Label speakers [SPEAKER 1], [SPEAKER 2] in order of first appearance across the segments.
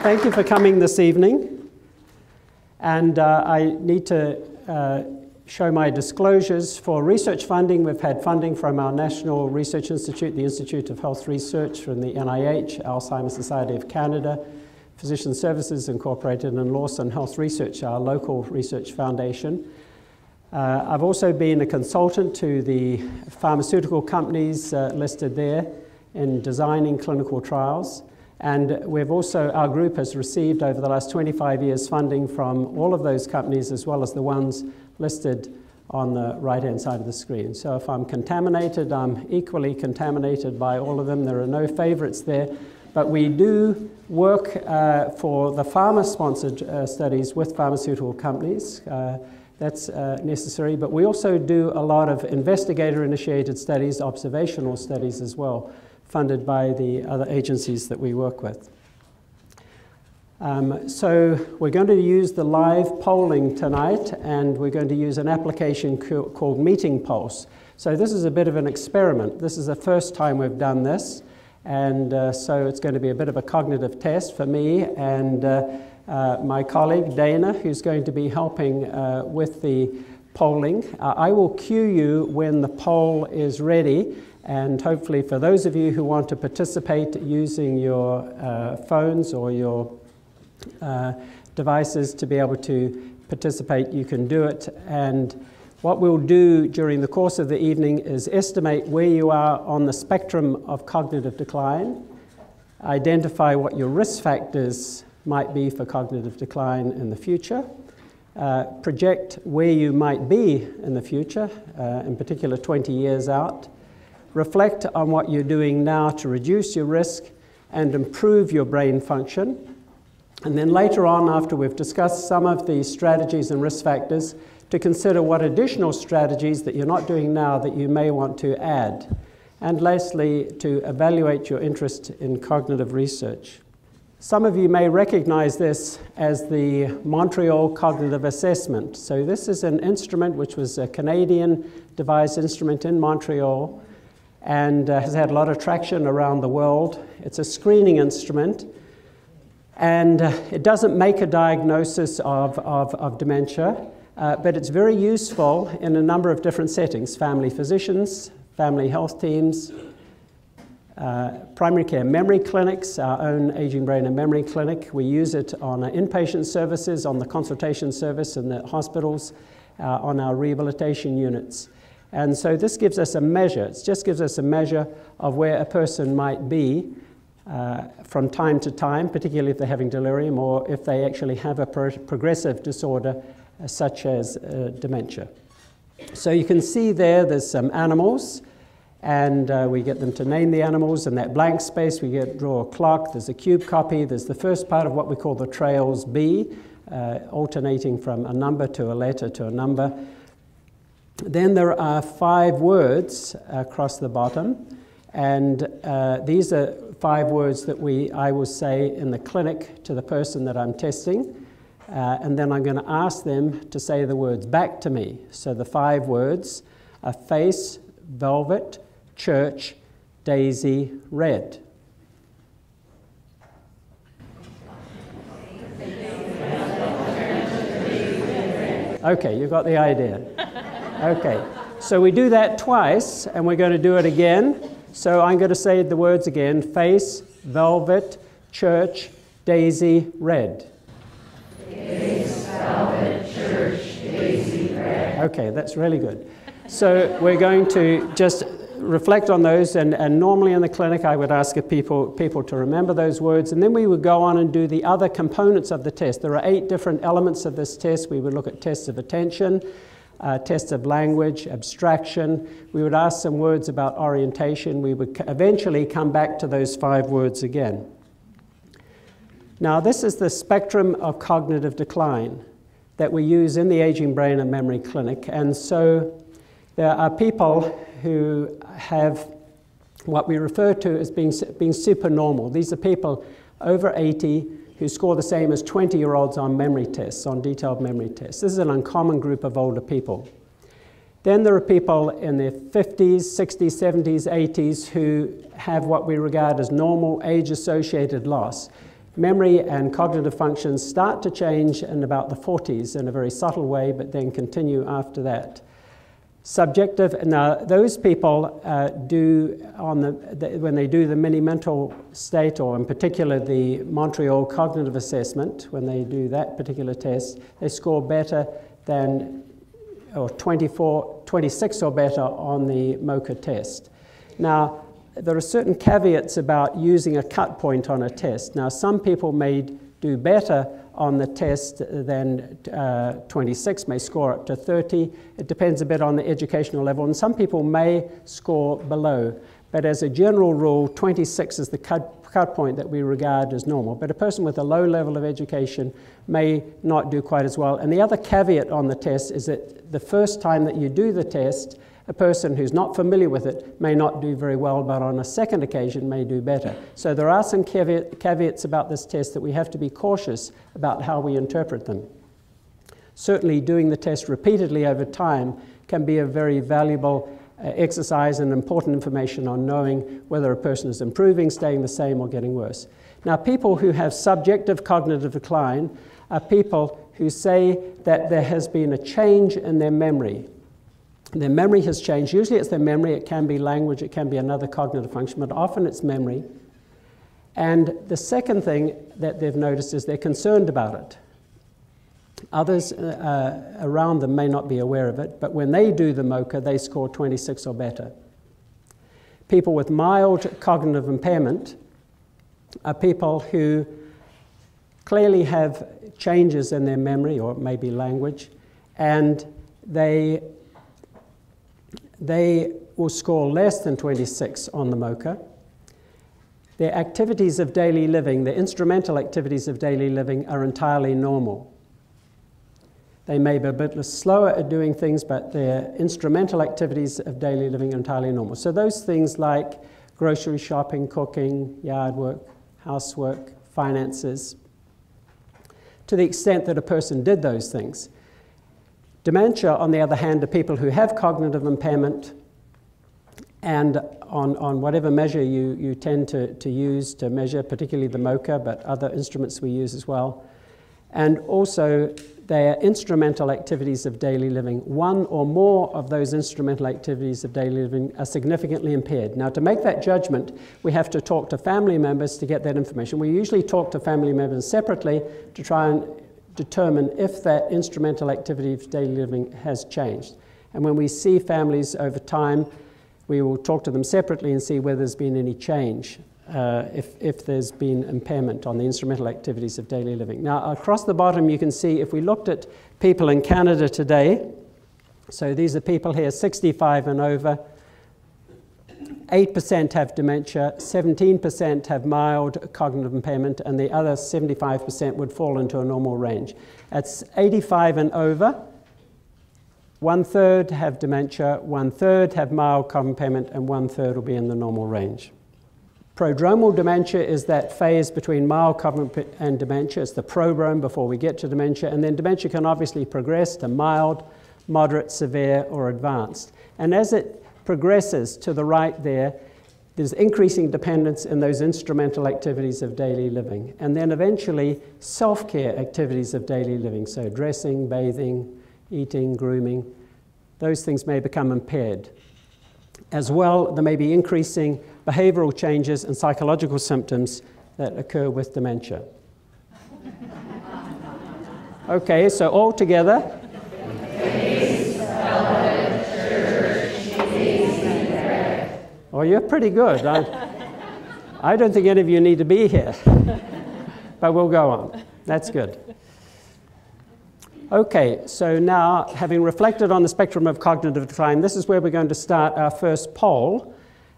[SPEAKER 1] Thank you for coming this evening. And I need to show my disclosures for research funding. We've had funding from our National Research Institute, the Institute of Health Research, from the NIH, Alzheimer's Society of Canada, Physician Services Incorporated, and Lawson Health Research, our local research foundation. I've also been a consultant to the pharmaceutical companies listed there in designing clinical trials. And we've also, our group has received over the last 25 years funding from all of those companies as well as the ones listed on the right-hand side of the screen. So if I'm contaminated, I'm equally contaminated by all of them. There are no favorites there. But we do work for the pharma-sponsored studies with pharmaceutical companies. That's necessary. But we also do a lot of investigator-initiated studies, observational studies as well, funded by the other agencies that we work with. So we're going to use the live polling tonight, and we're going to use an application called Meeting Pulse. So this is a bit of an experiment. This is the first time we've done this, and so it's going to be a bit of a cognitive test for me and my colleague Dana, who's going to be helping with the polling. I will cue you when the poll is ready, and hopefully for those of you who want to participate using your phones or your devices to be able to participate, you can do it. And what we'll do during the course of the evening is estimate where you are on the spectrum of cognitive decline, identify what your risk factors might be for cognitive decline in the future, project where you might be in the future, in particular 20 years out, reflect on what you're doing now to reduce your risk and improve your brain function. And then later on, after we've discussed some of the strategies and risk factors, to consider what additional strategies that you're not doing now that you may want to add. And lastly, to evaluate your interest in cognitive research. Some of you may recognize this as the Montreal Cognitive Assessment. So this is an instrument which was a Canadian devised instrument in Montreal and has had a lot of traction around the world. It's a screening instrument, and it doesn't make a diagnosis of dementia, but it's very useful in a number of different settings: family physicians, family health teams, primary care memory clinics, our own Aging Brain and Memory Clinic. We use it on inpatient services, on the consultation service in the hospitals, on our rehabilitation units. And so this gives us a measure. It just gives us a measure of where a person might be from time to time, particularly if they're having delirium or if they actually have a progressive disorder such as dementia. So you can see there's some animals, and we get them to name the animals. In that blank space, we draw a clock. There's a cube copy. There's the first part of what we call the trails B, alternating from a number to a letter to a number. Then there are 5 words across the bottom, and these are 5 words that I will say in the clinic to the person that I'm testing, and then I'm going to ask them to say the words back to me. So the 5 words are face, velvet, church, daisy, red. Okay, you got the idea. Okay, so we do that twice, and we're going to do it again. So I'm going to say the words again: face, velvet, church, daisy, red.
[SPEAKER 2] Face, velvet, church, daisy, red.
[SPEAKER 1] Okay, that's really good. So we're going to just reflect on those, and normally in the clinic I would ask people to remember those words, and then we would go on and do the other components of the test. There are 8 different elements of this test. We would look at tests of attention, tests of language, abstraction. We would ask some words about orientation. We would eventually come back to those 5 words again. Now, this is the spectrum of cognitive decline that we use in the Aging Brain and Memory Clinic. And so there are people who have what we refer to as being supernormal. These are people over 80 who score the same as 20-year-olds on memory tests, on detailed memory tests. This is an uncommon group of older people. Then there are people in their 50s, 60s, 70s, 80s who have what we regard as normal age-associated loss. memory and cognitive functions start to change in about the 40s in a very subtle way, but then continue after that. Subjective, now those people when they do the mini-mental state, or in particular the Montreal Cognitive Assessment, when they do that particular test, they score better than, or 26 or better on the MoCA test. Now, there are certain caveats about using a cut point on a test. Now, some people may do better on the test than 26, may score up to 30. It depends a bit on the educational level, and some people may score below. But as a general rule, 26 is the cut point that we regard as normal. But a person with a low level of education may not do quite as well. And the other caveat on the test is that the first time that you do the test, a person who's not familiar with it may not do very well, but on a second occasion may do better. So there are some caveats about this test that we have to be cautious about how we interpret them. Certainly doing the test repeatedly over time can be a very valuable exercise and important information on knowing whether a person is improving, staying the same, or getting worse. Now, people who have subjective cognitive decline are people who say that there has been a change in their memory. Their memory has changed. Usually it's their memory. It can be language. It can be another cognitive function, but often it's memory. And the second thing that they've noticed is they're concerned about it. Others around them may not be aware of it, but when they do the MoCA, they score 26 or better. People with mild cognitive impairment are people who clearly have changes in their memory, or maybe language, and they will score less than 26 on the MoCA. Their activities of daily living, their instrumental activities of daily living, are entirely normal. They may be a bit slower at doing things, but their instrumental activities of daily living are entirely normal. So those things like grocery shopping, cooking, yard work, housework, finances, to the extent that a person did those things. Dementia, on the other hand, are people who have cognitive impairment, and on whatever measure you tend to use to measure, particularly the MoCA, but other instruments we use as well. And also, their instrumental activities of daily living, one or more of those instrumental activities of daily living are significantly impaired. Now, to make that judgment, we have to talk to family members to get that information. We usually talk to family members separately to try and determine if that instrumental activity of daily living has changed. And when we see families over time, we will talk to them separately and see whether there's been any change, if there's been impairment on the instrumental activities of daily living. Now, across the bottom, you can see if we looked at people in Canada today, so these are people here 65 and over, 8% have dementia, 17% have mild cognitive impairment, and the other 75% would fall into a normal range. That's 85 and over. 1/3 have dementia, 1/3 have mild cognitive impairment, and 1/3 will be in the normal range. Prodromal dementia is that phase between mild cognitive and dementia. It's the prodrome before we get to dementia, and then dementia can obviously progress to mild, moderate, severe, or advanced. And as it progresses to the right there's increasing dependence in those instrumental activities of daily living. And then eventually, self-care activities of daily living, so dressing, bathing, eating, grooming, those things may become impaired. As well, there may be increasing behavioral changes and psychological symptoms that occur with dementia. Okay, so all together. Oh, you're pretty good. I don't think any of you need to be here, but we'll go on. That's good. Okay, so now, having reflected on the spectrum of cognitive decline, this is where we're going to start our first poll.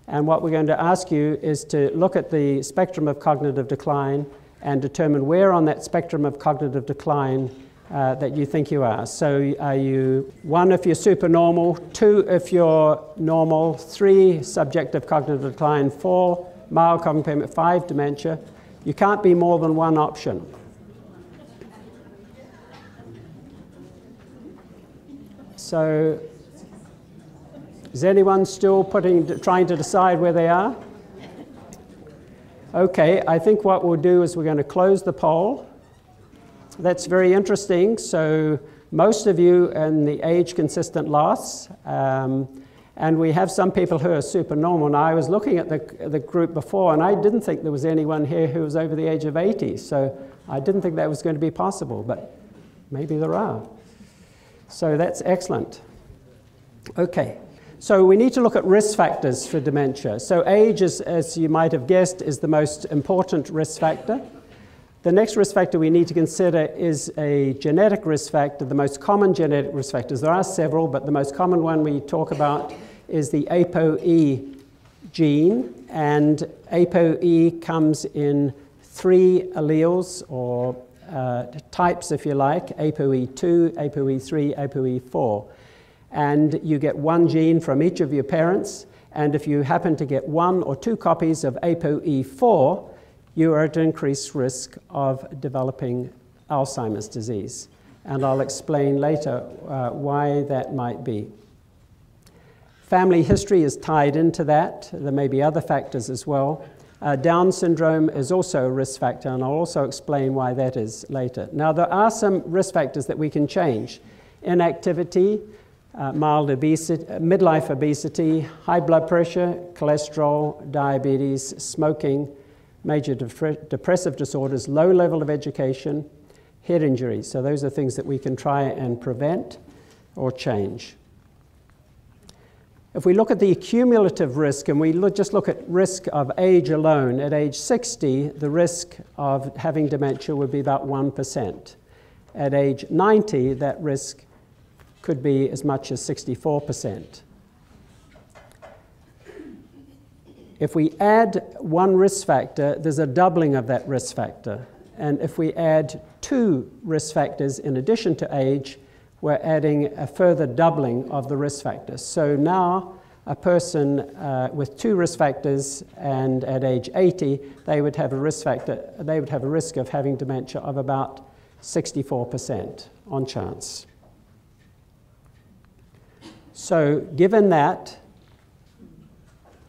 [SPEAKER 1] And what we're going to ask you is to look at the spectrum of cognitive decline and determine where on that spectrum of cognitive decline that you think you are. So are you 1 if you're supernormal, 2 if you're normal, 3 subjective cognitive decline, 4 mild cognitive impairment, 5 dementia. You can't be more than one option. So is anyone still trying to decide where they are? Okay, I think what we'll do is we're going to close the poll. That's very interesting. So most of you in the age-consistent loss, and we have some people who are supernormal. Now, I was looking at the group before, and I didn't think there was anyone here who was over the age of 80. So I didn't think that was going to be possible, but maybe there are. So that's excellent. Okay, so we need to look at risk factors for dementia. So age, as you might have guessed, is the most important risk factor. The next risk factor we need to consider is a genetic risk factor, the most common genetic risk factors. There are several, but the most common one we talk about is the ApoE gene, and ApoE comes in 3 alleles, or types, if you like, ApoE2, ApoE3, ApoE4. And you get 1 gene from each of your parents, and if you happen to get 1 or 2 copies of ApoE4, you are at increased risk of developing Alzheimer's disease. And I'll explain later why that might be. Family history is tied into that. There may be other factors as well. Down syndrome is also a risk factor, and I'll also explain why that is later. Now, there are some risk factors that we can change. Inactivity, mild obesity, midlife obesity, high blood pressure, cholesterol, diabetes, smoking, major depressive disorders, low level of education, head injuries. So those are things that we can try and prevent or change. If we look at the cumulative risk, and we just look at risk of age alone, at age 60, the risk of having dementia would be about 1%. At age 90, that risk could be as much as 64%. If we add 1 risk factor, there's a doubling of that risk factor. And if we add 2 risk factors in addition to age, we're adding a further doubling of the risk factors. So now a person with 2 risk factors, and at age 80, they would have a risk of having dementia of about 64% on chance. So given that,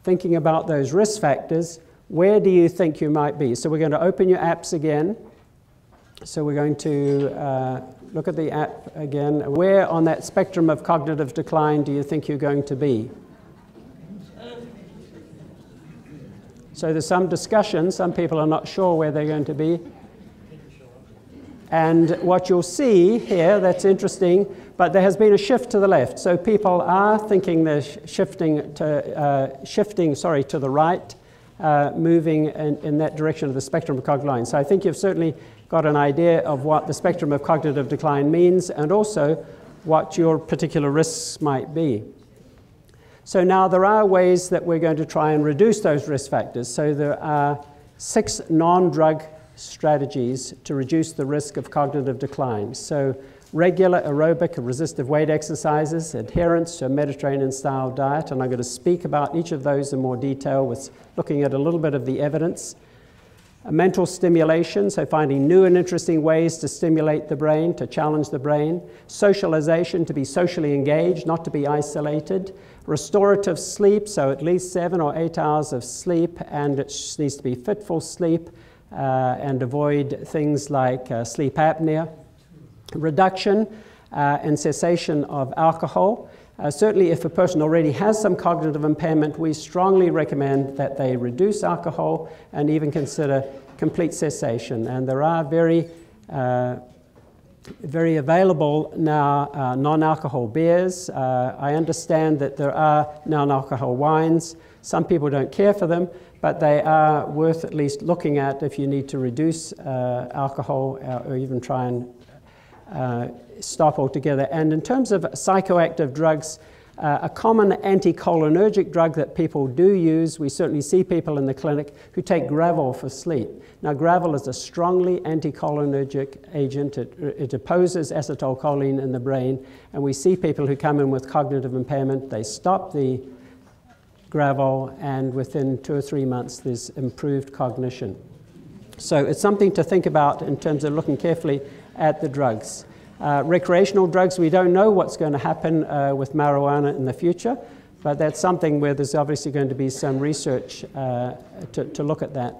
[SPEAKER 1] thinking about those risk factors, where do you think you might be? So we're going to open your apps again. So we're going to look at the app again. Where on that spectrum of cognitive decline do you think you're going to be? So there's some discussion. Some people are not sure where they're going to be. And what you'll see here, that's interesting, but there has been a shift to the left. So people are thinking they're shifting to the right, moving in that direction of the spectrum of cognitive decline. So I think you've certainly got an idea of what the spectrum of cognitive decline means, and also what your particular risks might be. So now there are ways that we're going to try and reduce those risk factors. So there are 6 non-drug strategies to reduce the risk of cognitive decline. So regular aerobic resistive weight exercises, adherence to a Mediterranean-style diet, and I'm going to speak about each of those in more detail with looking at a little bit of the evidence. Mental stimulation, so finding new and interesting ways to stimulate the brain, to challenge the brain. Socialization, to be socially engaged, not to be isolated. Restorative sleep, so at least 7 or 8 hours of sleep, and it needs to be fitful sleep, and avoid things like sleep apnea. Reduction and cessation of alcohol. Certainly if a person already has some cognitive impairment, we strongly recommend that they reduce alcohol and even consider complete cessation. And there are very available now non-alcohol beers. I understand that there are non-alcohol wines. Some people don't care for them, but they are worth at least looking at if you need to reduce alcohol or even try and stop altogether. And in terms of psychoactive drugs, a common anticholinergic drug that people do use, we certainly see people in the clinic who take Gravol for sleep. Now, Gravol is a strongly anticholinergic agent. It opposes acetylcholine in the brain, and we see people who come in with cognitive impairment, they stop the Gravol, and within 2 or 3 months there's improved cognition. So it's something to think about in terms of looking carefully at the drugs. Recreational drugs, we don't know what's going to happen with marijuana in the future, but that's something where there's obviously going to be some research to look at that.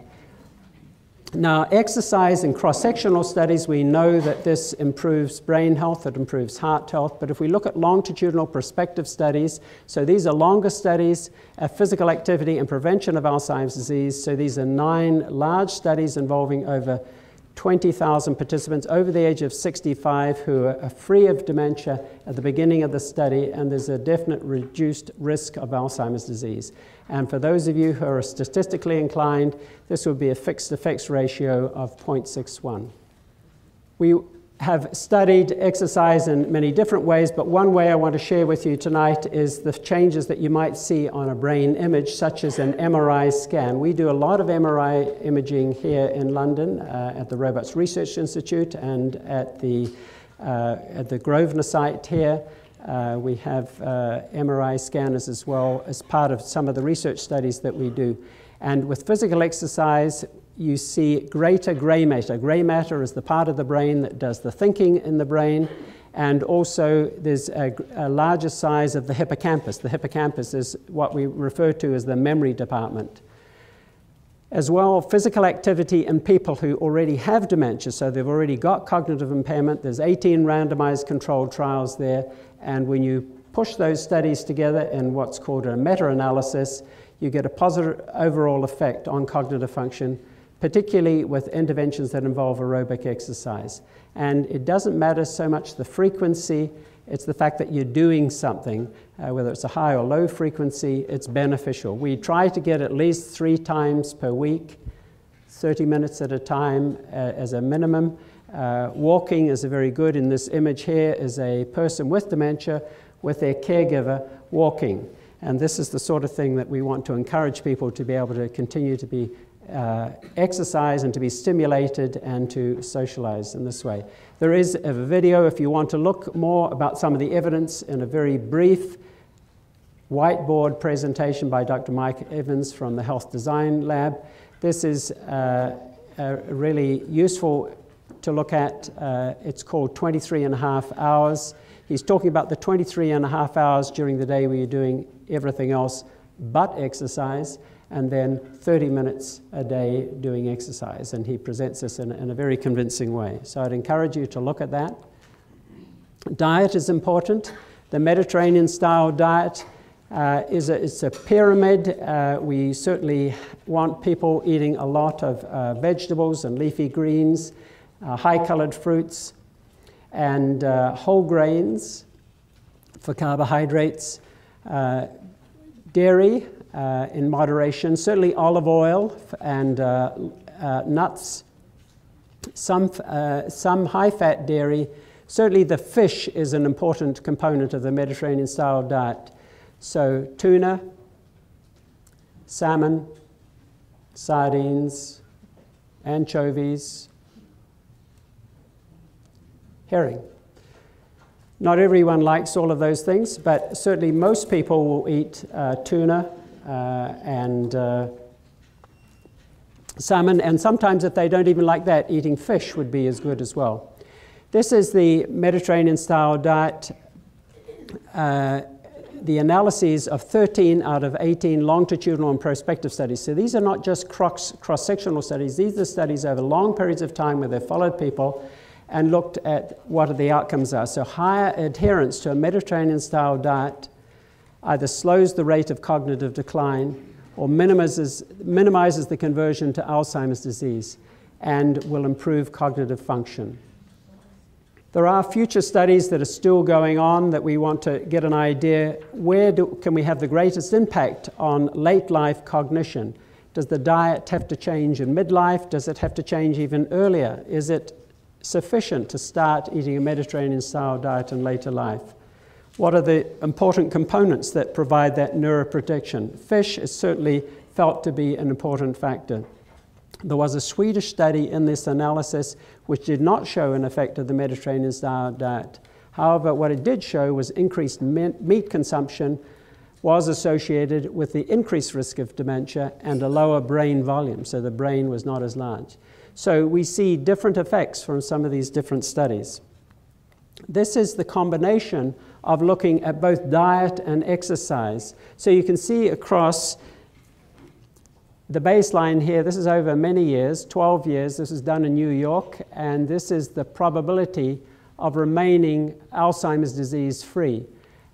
[SPEAKER 1] Now, exercise in cross-sectional studies, we know that this improves brain health, it improves heart health, but if we look at longitudinal prospective studies, so these are longer studies of physical activity and prevention of Alzheimer's disease, so these are 9 large studies involving over 20,000 participants over the age of 65 who are free of dementia at the beginning of the study, and there's a definite reduced risk of Alzheimer's disease. And for those of you who are statistically inclined, this would be a fixed effects ratio of 0.61. We have studied exercise in many different ways, but one way I want to share with you tonight is the changes that you might see on a brain image, such as an MRI scan. We do a lot of MRI imaging here in London at the Robots Research Institute and at the Grosvenor site here. We have MRI scanners as well as part of some of the research studies that we do. And with physical exercise, you see greater grey matter. Grey matter is the part of the brain that does the thinking in the brain, and also there's a larger size of the hippocampus. The hippocampus is what we refer to as the memory department. As well, physical activity in people who already have dementia, so they've already got cognitive impairment. There's 18 randomized controlled trials there, and when you push those studies together in what's called a meta-analysis, you get a positive overall effect on cognitive function, particularly with interventions that involve aerobic exercise. And it doesn't matter so much the frequency, it's the fact that you're doing something, whether it's a high or low frequency, it's beneficial. We try to get at least 3 times per week, 30 minutes at a time as a minimum. Walking is very good. In this image here is a person with dementia with their caregiver walking. And this is the sort of thing that we want to encourage people to be able to continue to be exercise and to be stimulated and to socialize in this way. There is a video if you want to look more about some of the evidence in a very brief whiteboard presentation by Dr. Mike Evans from the Health Design Lab. This is really useful to look at. It's called 23.5 hours. He's talking about the 23.5 hours during the day where you're doing everything else but exercise, and then 30 minutes a day doing exercise. And he presents this in a very convincing way. So I'd encourage you to look at that. Diet is important. The Mediterranean-style diet it's a pyramid. We certainly want people eating a lot of vegetables and leafy greens, high-colored fruits, and whole grains for carbohydrates, dairy in moderation, certainly olive oil and nuts, some high-fat dairy. Certainly the fish is an important component of the Mediterranean-style diet. So tuna, salmon, sardines, anchovies, herring. Not everyone likes all of those things, but certainly most people will eat tuna and salmon, and sometimes if they don't even like that, eating fish would be as good as well. This is the Mediterranean-style diet, the analyses of 13 out of 18 longitudinal and prospective studies. So these are not just cross-sectional studies, these are studies over long periods of time where they've followed people and looked at what the outcomes are. So higher adherence to a Mediterranean-style diet either slows the rate of cognitive decline or minimizes the conversion to Alzheimer's disease and will improve cognitive function. There are future studies that are still going on that we want to get an idea, where can we have the greatest impact on late life cognition? Does the diet have to change in midlife? Does it have to change even earlier? Is it sufficient to start eating a Mediterranean-style diet in later life? What are the important components that provide that neuroprotection? Fish is certainly felt to be an important factor. There was a Swedish study in this analysis which did not show an effect of the Mediterranean-style diet. However, what it did show was increased meat consumption was associated with the increased risk of dementia and a lower brain volume, so the brain was not as large. So we see different effects from some of these different studies. This is the combination of looking at both diet and exercise. So you can see across The baseline here, this is over many years, 12 years, this was done in New York, and this is the probability of remaining Alzheimer's disease free.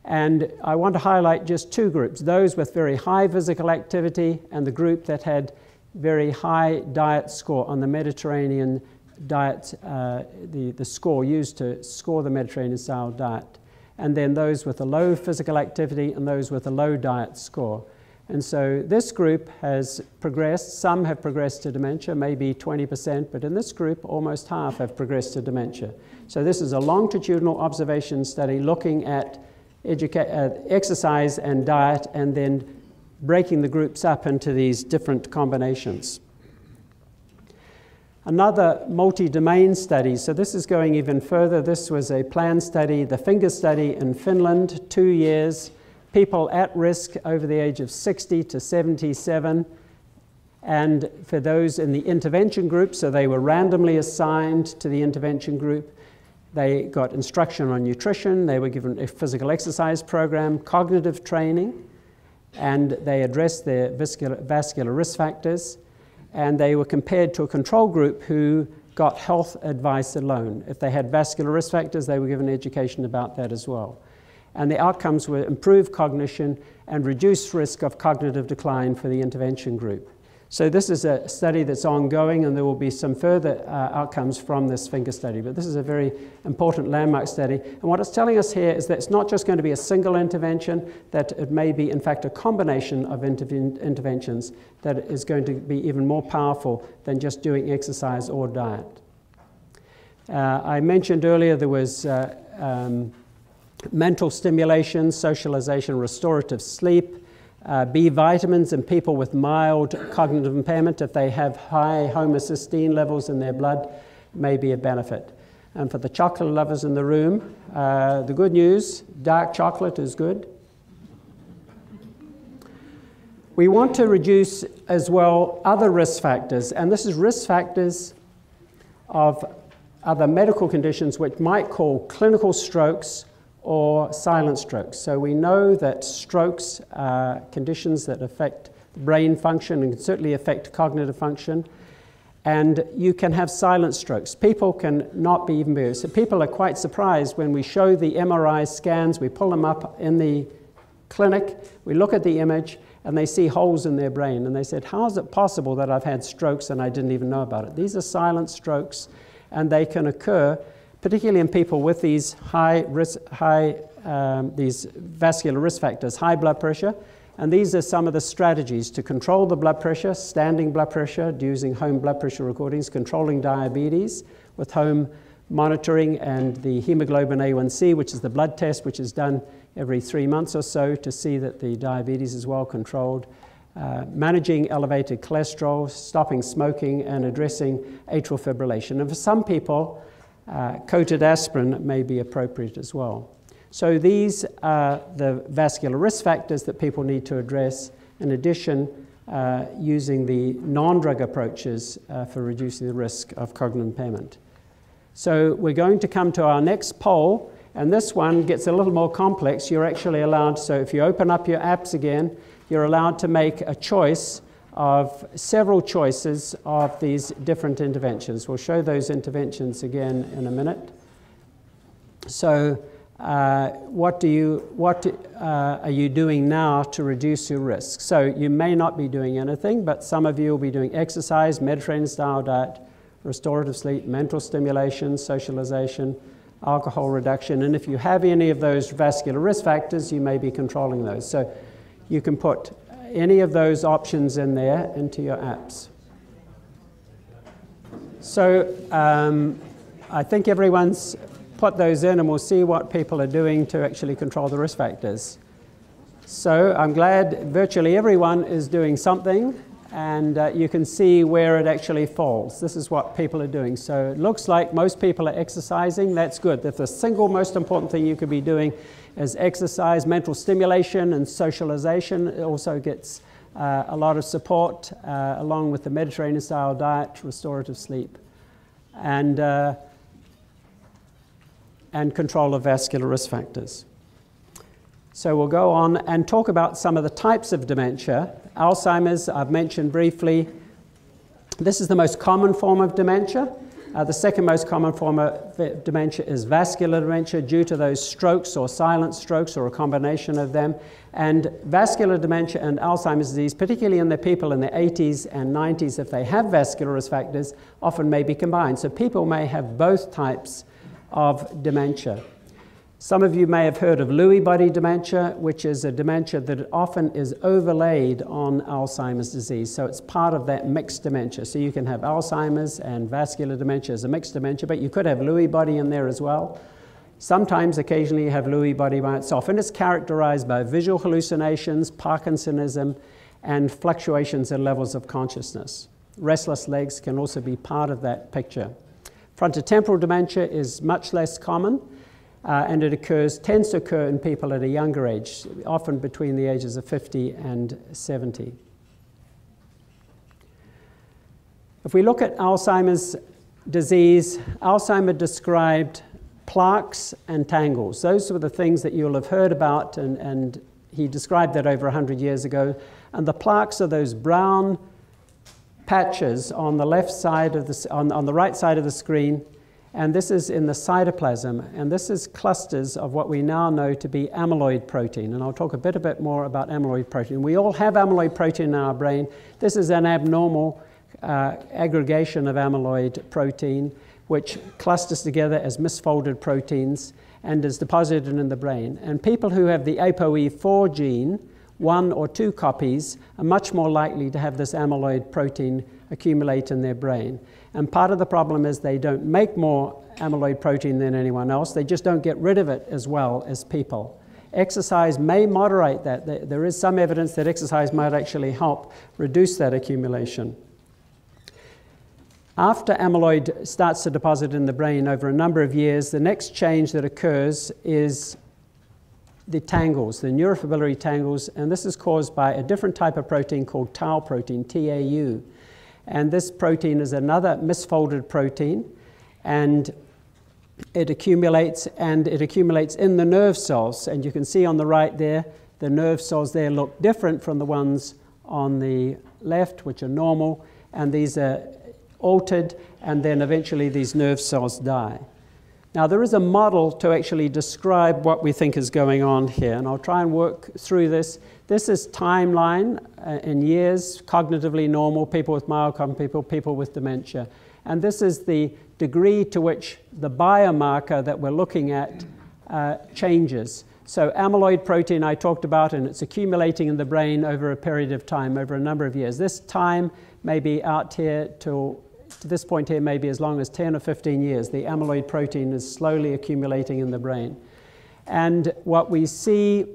[SPEAKER 1] And I want to highlight just two groups, those with very high physical activity and the group that had very high diet score on the Mediterranean diet, the score used to score the Mediterranean style diet. And then those with a low physical activity and those with a low diet score. And so this group has progressed. Some have progressed to dementia, maybe 20%, but in this group, almost half have progressed to dementia. So this is a longitudinal observation study looking at exercise and diet and then breaking the groups up into these different combinations. Another multi-domain study, so this is going even further. This was a planned study, the finger study in Finland, 2 years, people at risk over the age of 60 to 77, and for those in the intervention group, so they were randomly assigned to the intervention group. They got instruction on nutrition, they were given a physical exercise program, cognitive training, and they addressed their vascular risk factors, and they were compared to a control group who got health advice alone. If they had vascular risk factors, they were given education about that as well. And the outcomes were improved cognition and reduced risk of cognitive decline for the intervention group. So this is a study that's ongoing, and there will be some further outcomes from this finger study. But this is a very important landmark study. And what it's telling us here is that it's not just going to be a single intervention, that it may be, in fact, a combination of interventions that is going to be even more powerful than just doing exercise or diet. I mentioned earlier there was mental stimulation, socialization, restorative sleep, B vitamins in people with mild cognitive impairment. If they have high homocysteine levels in their blood, may be a benefit. And for the chocolate lovers in the room, the good news, dark chocolate is good. We want to reduce as well other risk factors, and this is risk factors of other medical conditions which might cause clinical strokes or silent strokes. So we know that strokes are conditions that affect brain function and can certainly affect cognitive function. And you can have silent strokes. People can not be even bigger. So people are quite surprised when we show the MRI scans, we pull them up in the clinic, we look at the image, and they see holes in their brain. And they said, how is it possible that I've had strokes and I didn't even know about it? These are silent strokes, and they can occur particularly in people with these these vascular risk factors, high blood pressure. And these are some of the strategies to control the blood pressure, standing blood pressure, using home blood pressure recordings, controlling diabetes with home monitoring, and the hemoglobin A1C, which is the blood test, which is done every 3 months or so to see that the diabetes is well controlled. Managing elevated cholesterol, stopping smoking, and addressing atrial fibrillation. And for some people, coated aspirin may be appropriate as well. So these are the vascular risk factors that people need to address, in addition using the non-drug approaches for reducing the risk of cognitive impairment. So we're going to come to our next poll, and this one gets a little more complex. You're actually allowed, so if you open up your apps again, you're allowed to make a choice of several choices of these different interventions. We'll show those interventions again in a minute. So what are you doing now to reduce your risk? So you may not be doing anything, but some of you will be doing exercise, Mediterranean style diet, restorative sleep, mental stimulation, socialization, alcohol reduction, and if you have any of those vascular risk factors, you may be controlling those. So you can put any of those options in there into your apps. So I think everyone's put those in, and we'll see what people are doing to actually control the risk factors. So I'm glad virtually everyone is doing something, and you can see where it actually falls. This is what people are doing. So it looks like most people are exercising. That's good. If the single most important thing you could be doing is exercise, mental stimulation, and socialization, it also gets a lot of support, along with the Mediterranean style diet, restorative sleep, and control of vascular risk factors. So we'll go on and talk about some of the types of dementia. Alzheimer's, I've mentioned briefly. This is the most common form of dementia. The second most common form of dementia is vascular dementia due to those strokes or silent strokes or a combination of them. And vascular dementia and Alzheimer's disease, particularly in the people in their 80s and 90s, if they have vascular risk factors, often may be combined. So people may have both types of dementia. Some of you may have heard of Lewy body dementia, which is a dementia that often is overlaid on Alzheimer's disease. So it's part of that mixed dementia. So you can have Alzheimer's and vascular dementia as a mixed dementia, but you could have Lewy body in there as well. Sometimes, occasionally, you have Lewy body by itself, and it's characterized by visual hallucinations, Parkinsonism, and fluctuations in levels of consciousness. Restless legs can also be part of that picture. Frontotemporal dementia is much less common. And it tends to occur in people at a younger age, often between the ages of 50 and 70. If we look at Alzheimer's disease, Alzheimer described plaques and tangles. Those were the things that you'll have heard about, and he described that over 100 years ago. And the plaques are those brown patches on the left side of on the right side of the screen. And this is in the cytoplasm, and this is clusters of what we now know to be amyloid protein. And I'll talk a bit more about amyloid protein. We all have amyloid protein in our brain. This is an abnormal aggregation of amyloid protein, which clusters together as misfolded proteins and is deposited in the brain. And people who have the ApoE4 gene, 1 or 2 copies, are much more likely to have this amyloid protein accumulate in their brain. And part of the problem is they don't make more amyloid protein than anyone else. They just don't get rid of it as well as people. Exercise may moderate that. There is some evidence that exercise might actually help reduce that accumulation. After amyloid starts to deposit in the brain over a number of years, the next change that occurs is the tangles, the neurofibrillary tangles, and this is caused by a different type of protein called tau protein, TAU. And this protein is another misfolded protein, and it accumulates in the nerve cells. And you can see on the right there, the nerve cells there look different from the ones on the left, which are normal, and these are altered, and then eventually these nerve cells die. Now, there is a model to actually describe what we think is going on here, and I'll try and work through this. This is timeline in years, cognitively normal, people with mild cognitive, people with dementia. And this is the degree to which the biomarker that we're looking at changes. So amyloid protein I talked about, and it's accumulating in the brain over a period of time, over a number of years. This time may be out here to this point here, maybe as long as 10 or 15 years. The amyloid protein is slowly accumulating in the brain. And what we see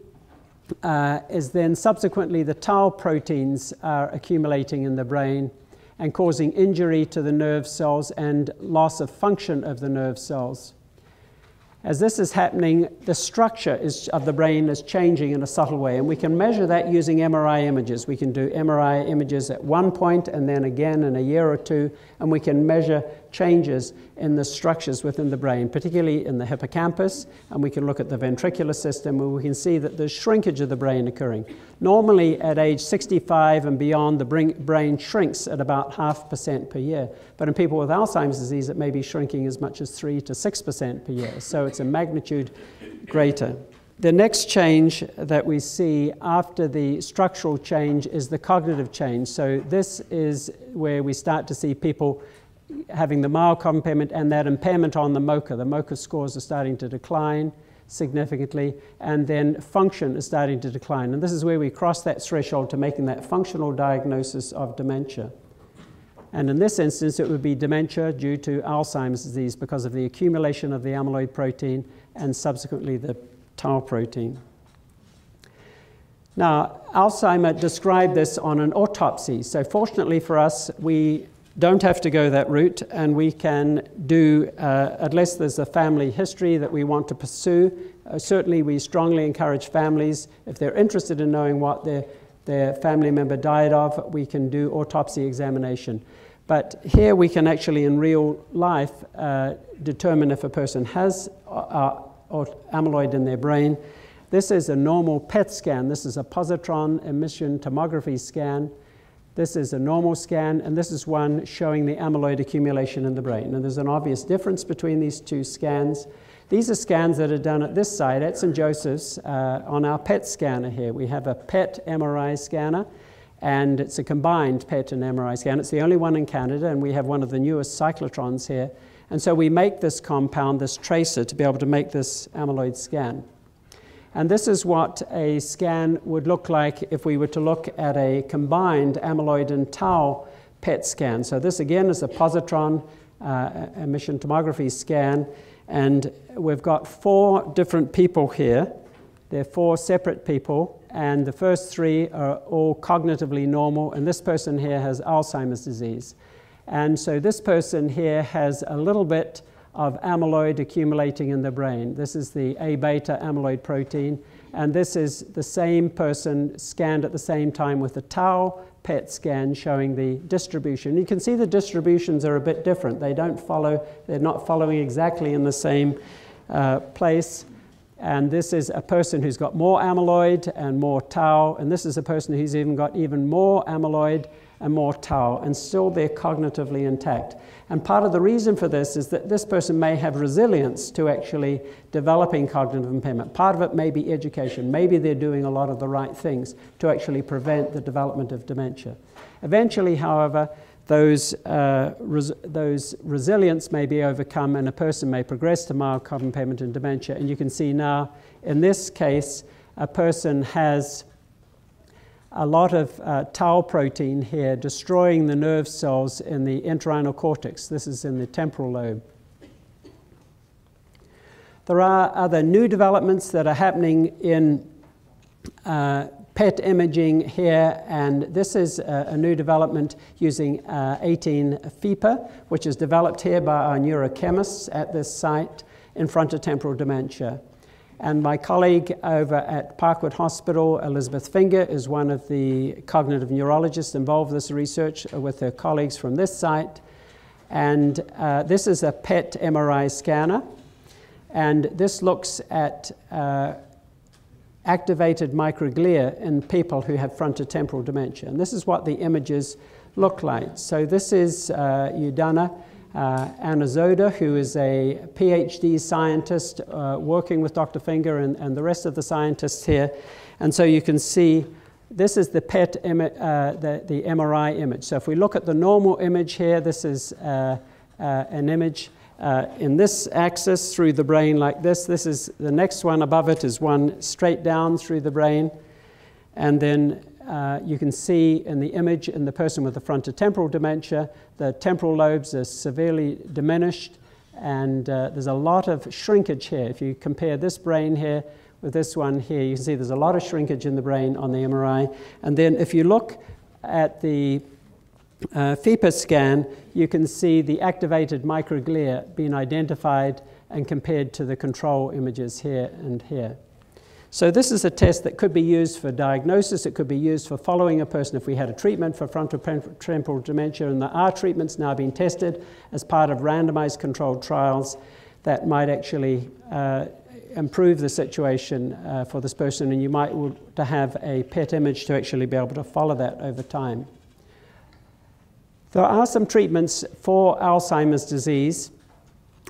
[SPEAKER 1] is then subsequently the tau proteins are accumulating in the brain and causing injury to the nerve cells and loss of function of the nerve cells. As this is happening, the structure of the brain is changing in a subtle way, and we can measure that using MRI images. We can do MRI images at one point and then again in a year or two, and we can measure changes in the structures within the brain, particularly in the hippocampus, and we can look at the ventricular system, where we can see that there's shrinkage of the brain occurring. Normally, at age 65 and beyond, the brain shrinks at about 0.5% per year. But in people with Alzheimer's disease, it may be shrinking as much as 3 to 6% per year. So it's a magnitude greater. The next change that we see after the structural change is the cognitive change. So this is where we start to see people having the mild cognitive impairment and that impairment on the MoCA. The MoCA scores are starting to decline significantly, and then function is starting to decline. And this is where we cross that threshold to making that functional diagnosis of dementia. And in this instance, it would be dementia due to Alzheimer's disease because of the accumulation of the amyloid protein and subsequently the tau protein. Now, Alzheimer described this on an autopsy. So fortunately for us, we don't have to go that route, and we can do, unless there's a family history that we want to pursue. Certainly, we strongly encourage families, if they're interested in knowing what their family member died of, we can do autopsy examination. But here we can actually, in real life, determine if a person has amyloid in their brain. This is a normal PET scan. This is a positron emission tomography scan. This is a normal scan, and this is one showing the amyloid accumulation in the brain. And there's an obvious difference between these two scans. These are scans that are done at this site, at St. Joseph's, on our PET scanner here. We have a PET MRI scanner, and it's a combined PET and MRI scan. It's the only one in Canada, and we have one of the newest cyclotrons here. And so we make this compound, this tracer, to be able to make this amyloid scan. And this is what a scan would look like if we were to look at a combined amyloid and tau PET scan. So this again is a positron emission tomography scan, and we've got 4 different people here. They're 4 separate people, and the first 3 are all cognitively normal, and this person here has Alzheimer's disease. And so this person here has a little bit of amyloid accumulating in the brain. This is the A-beta amyloid protein, and this is the same person scanned at the same time with the tau PET scan showing the distribution. You can see the distributions are a bit different. They're not following exactly in the same place. And this is a person who's got more amyloid and more tau, and this is a person who's even got even more amyloid and more tau, and still they're cognitively intact. And part of the reason for this is that this person may have resilience to actually developing cognitive impairment. Part of it may be education. Maybe they're doing a lot of the right things to actually prevent the development of dementia. Eventually, however, those resilience may be overcome, and a person may progress to mild cognitive impairment and dementia. And you can see now, in this case, a person has a lot of tau protein here destroying the nerve cells in the entorhinal cortex. This is in the temporal lobe. There are other new developments that are happening in PET imaging here, and this is a new development using 18-FEPA, which is developed here by our neurochemists at this site in frontotemporal dementia. And my colleague over at Parkwood Hospital, Elizabeth Finger, is one of the cognitive neurologists involved in this research with her colleagues from this site. And this is a PET MRI scanner, and this looks at activated microglia in people who have frontotemporal dementia. And this is what the images look like. So this is Udana Anazoda, who is a PhD scientist working with Dr. Finger and the rest of the scientists here. And so you can see this is the PET the MRI image. So if we look at the normal image here, this is an image in this axis through the brain like this. This is the next one above it is one straight down through the brain. And then you can see in the image in the person with the frontotemporal dementia, the temporal lobes are severely diminished, and there's a lot of shrinkage here. If you compare this brain here with this one here, you can see there's a lot of shrinkage in the brain on the MRI. And then if you look at the FEPA scan, you can see the activated microglia being identified and compared to the control images here and here. So this is a test that could be used for diagnosis. It could be used for following a person if we had a treatment for frontotemporal dementia, and there are treatments now being tested as part of randomized controlled trials that might actually improve the situation for this person, and you might want to have a PET image to actually be able to follow that over time. There are some treatments for Alzheimer's disease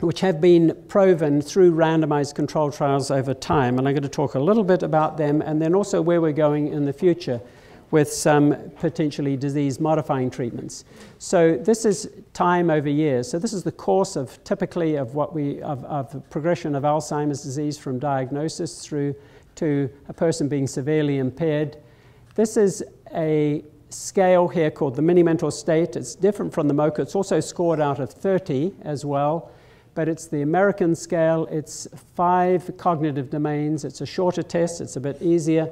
[SPEAKER 1] which have been proven through randomized controlled trials over time, and I'm going to talk a little bit about them and then also where we're going in the future with some potentially disease-modifying treatments. So this is time over years. So this is the course of typically of progression of Alzheimer's disease from diagnosis through to a person being severely impaired. This is a scale here called the mini-mental state. It's different from the MoCA. It's also scored out of 30 as well, but it's the American scale. It's 5 cognitive domains. It's a shorter test. It's a bit easier,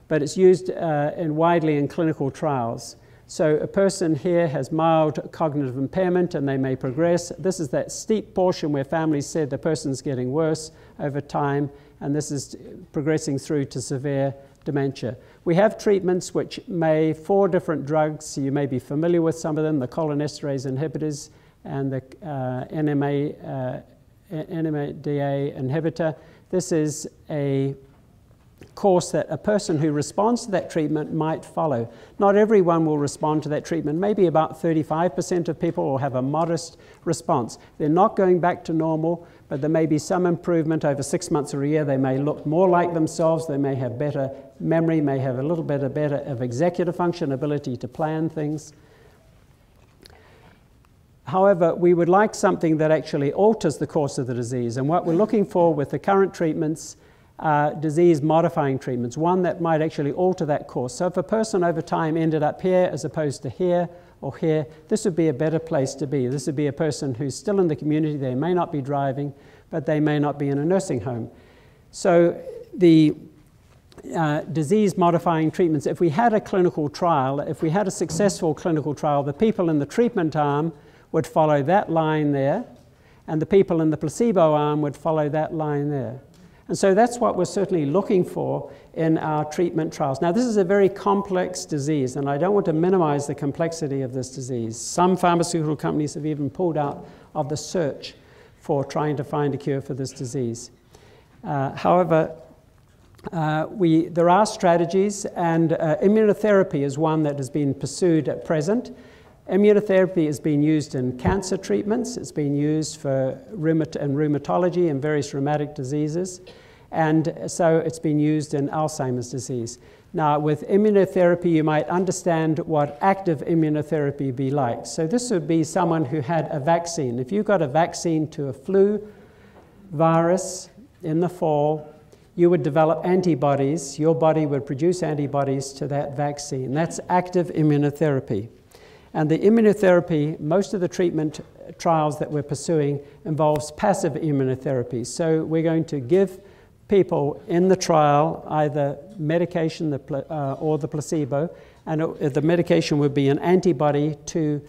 [SPEAKER 1] but it's used widely in clinical trials. So a person here has mild cognitive impairment and they may progress. This is that steep portion where families said the person's getting worse over time, and this is progressing through to severe dementia. We have treatments which 4 different drugs. You may be familiar with some of them, the cholinesterase inhibitors and the NMDA inhibitor. This is a course that a person who responds to that treatment might follow. Not everyone will respond to that treatment. Maybe about 35% of people will have a modest response. They're not going back to normal, but there may be some improvement over 6 months or a year. They may look more like themselves. They may have better memory, may have a little bit better of executive function, ability to plan things. However, we would like something that actually alters the course of the disease. And what we're looking for with the current treatments are disease-modifying treatments, one that might actually alter that course. So if a person over time ended up here as opposed to here or here, this would be a better place to be. This would be a person who's still in the community. They may not be driving, but they may not be in a nursing home. So the disease-modifying treatments, if we had a clinical trial, if we had a successful clinical trial, the people in the treatment arm would follow that line there, and the people in the placebo arm would follow that line there. And so that's what we're certainly looking for in our treatment trials. Now, this is a very complex disease, and I don't want to minimize the complexity of this disease. Some pharmaceutical companies have even pulled out of the search for trying to find a cure for this disease. However, there are strategies, and immunotherapy is one that has been pursued at present. Immunotherapy is being used in cancer treatments. It's been used for rheumatology and various rheumatic diseases. And so it's been used in Alzheimer's disease. Now, with immunotherapy, you might understand what active immunotherapy would be like. So this would be someone who had a vaccine. If you got a vaccine to a flu virus in the fall, you would develop antibodies. Your body would produce antibodies to that vaccine. That's active immunotherapy. And the immunotherapy, most of the treatment trials that we're pursuing involves passive immunotherapy. So we're going to give people in the trial either medication or the placebo, and the medication would be an antibody to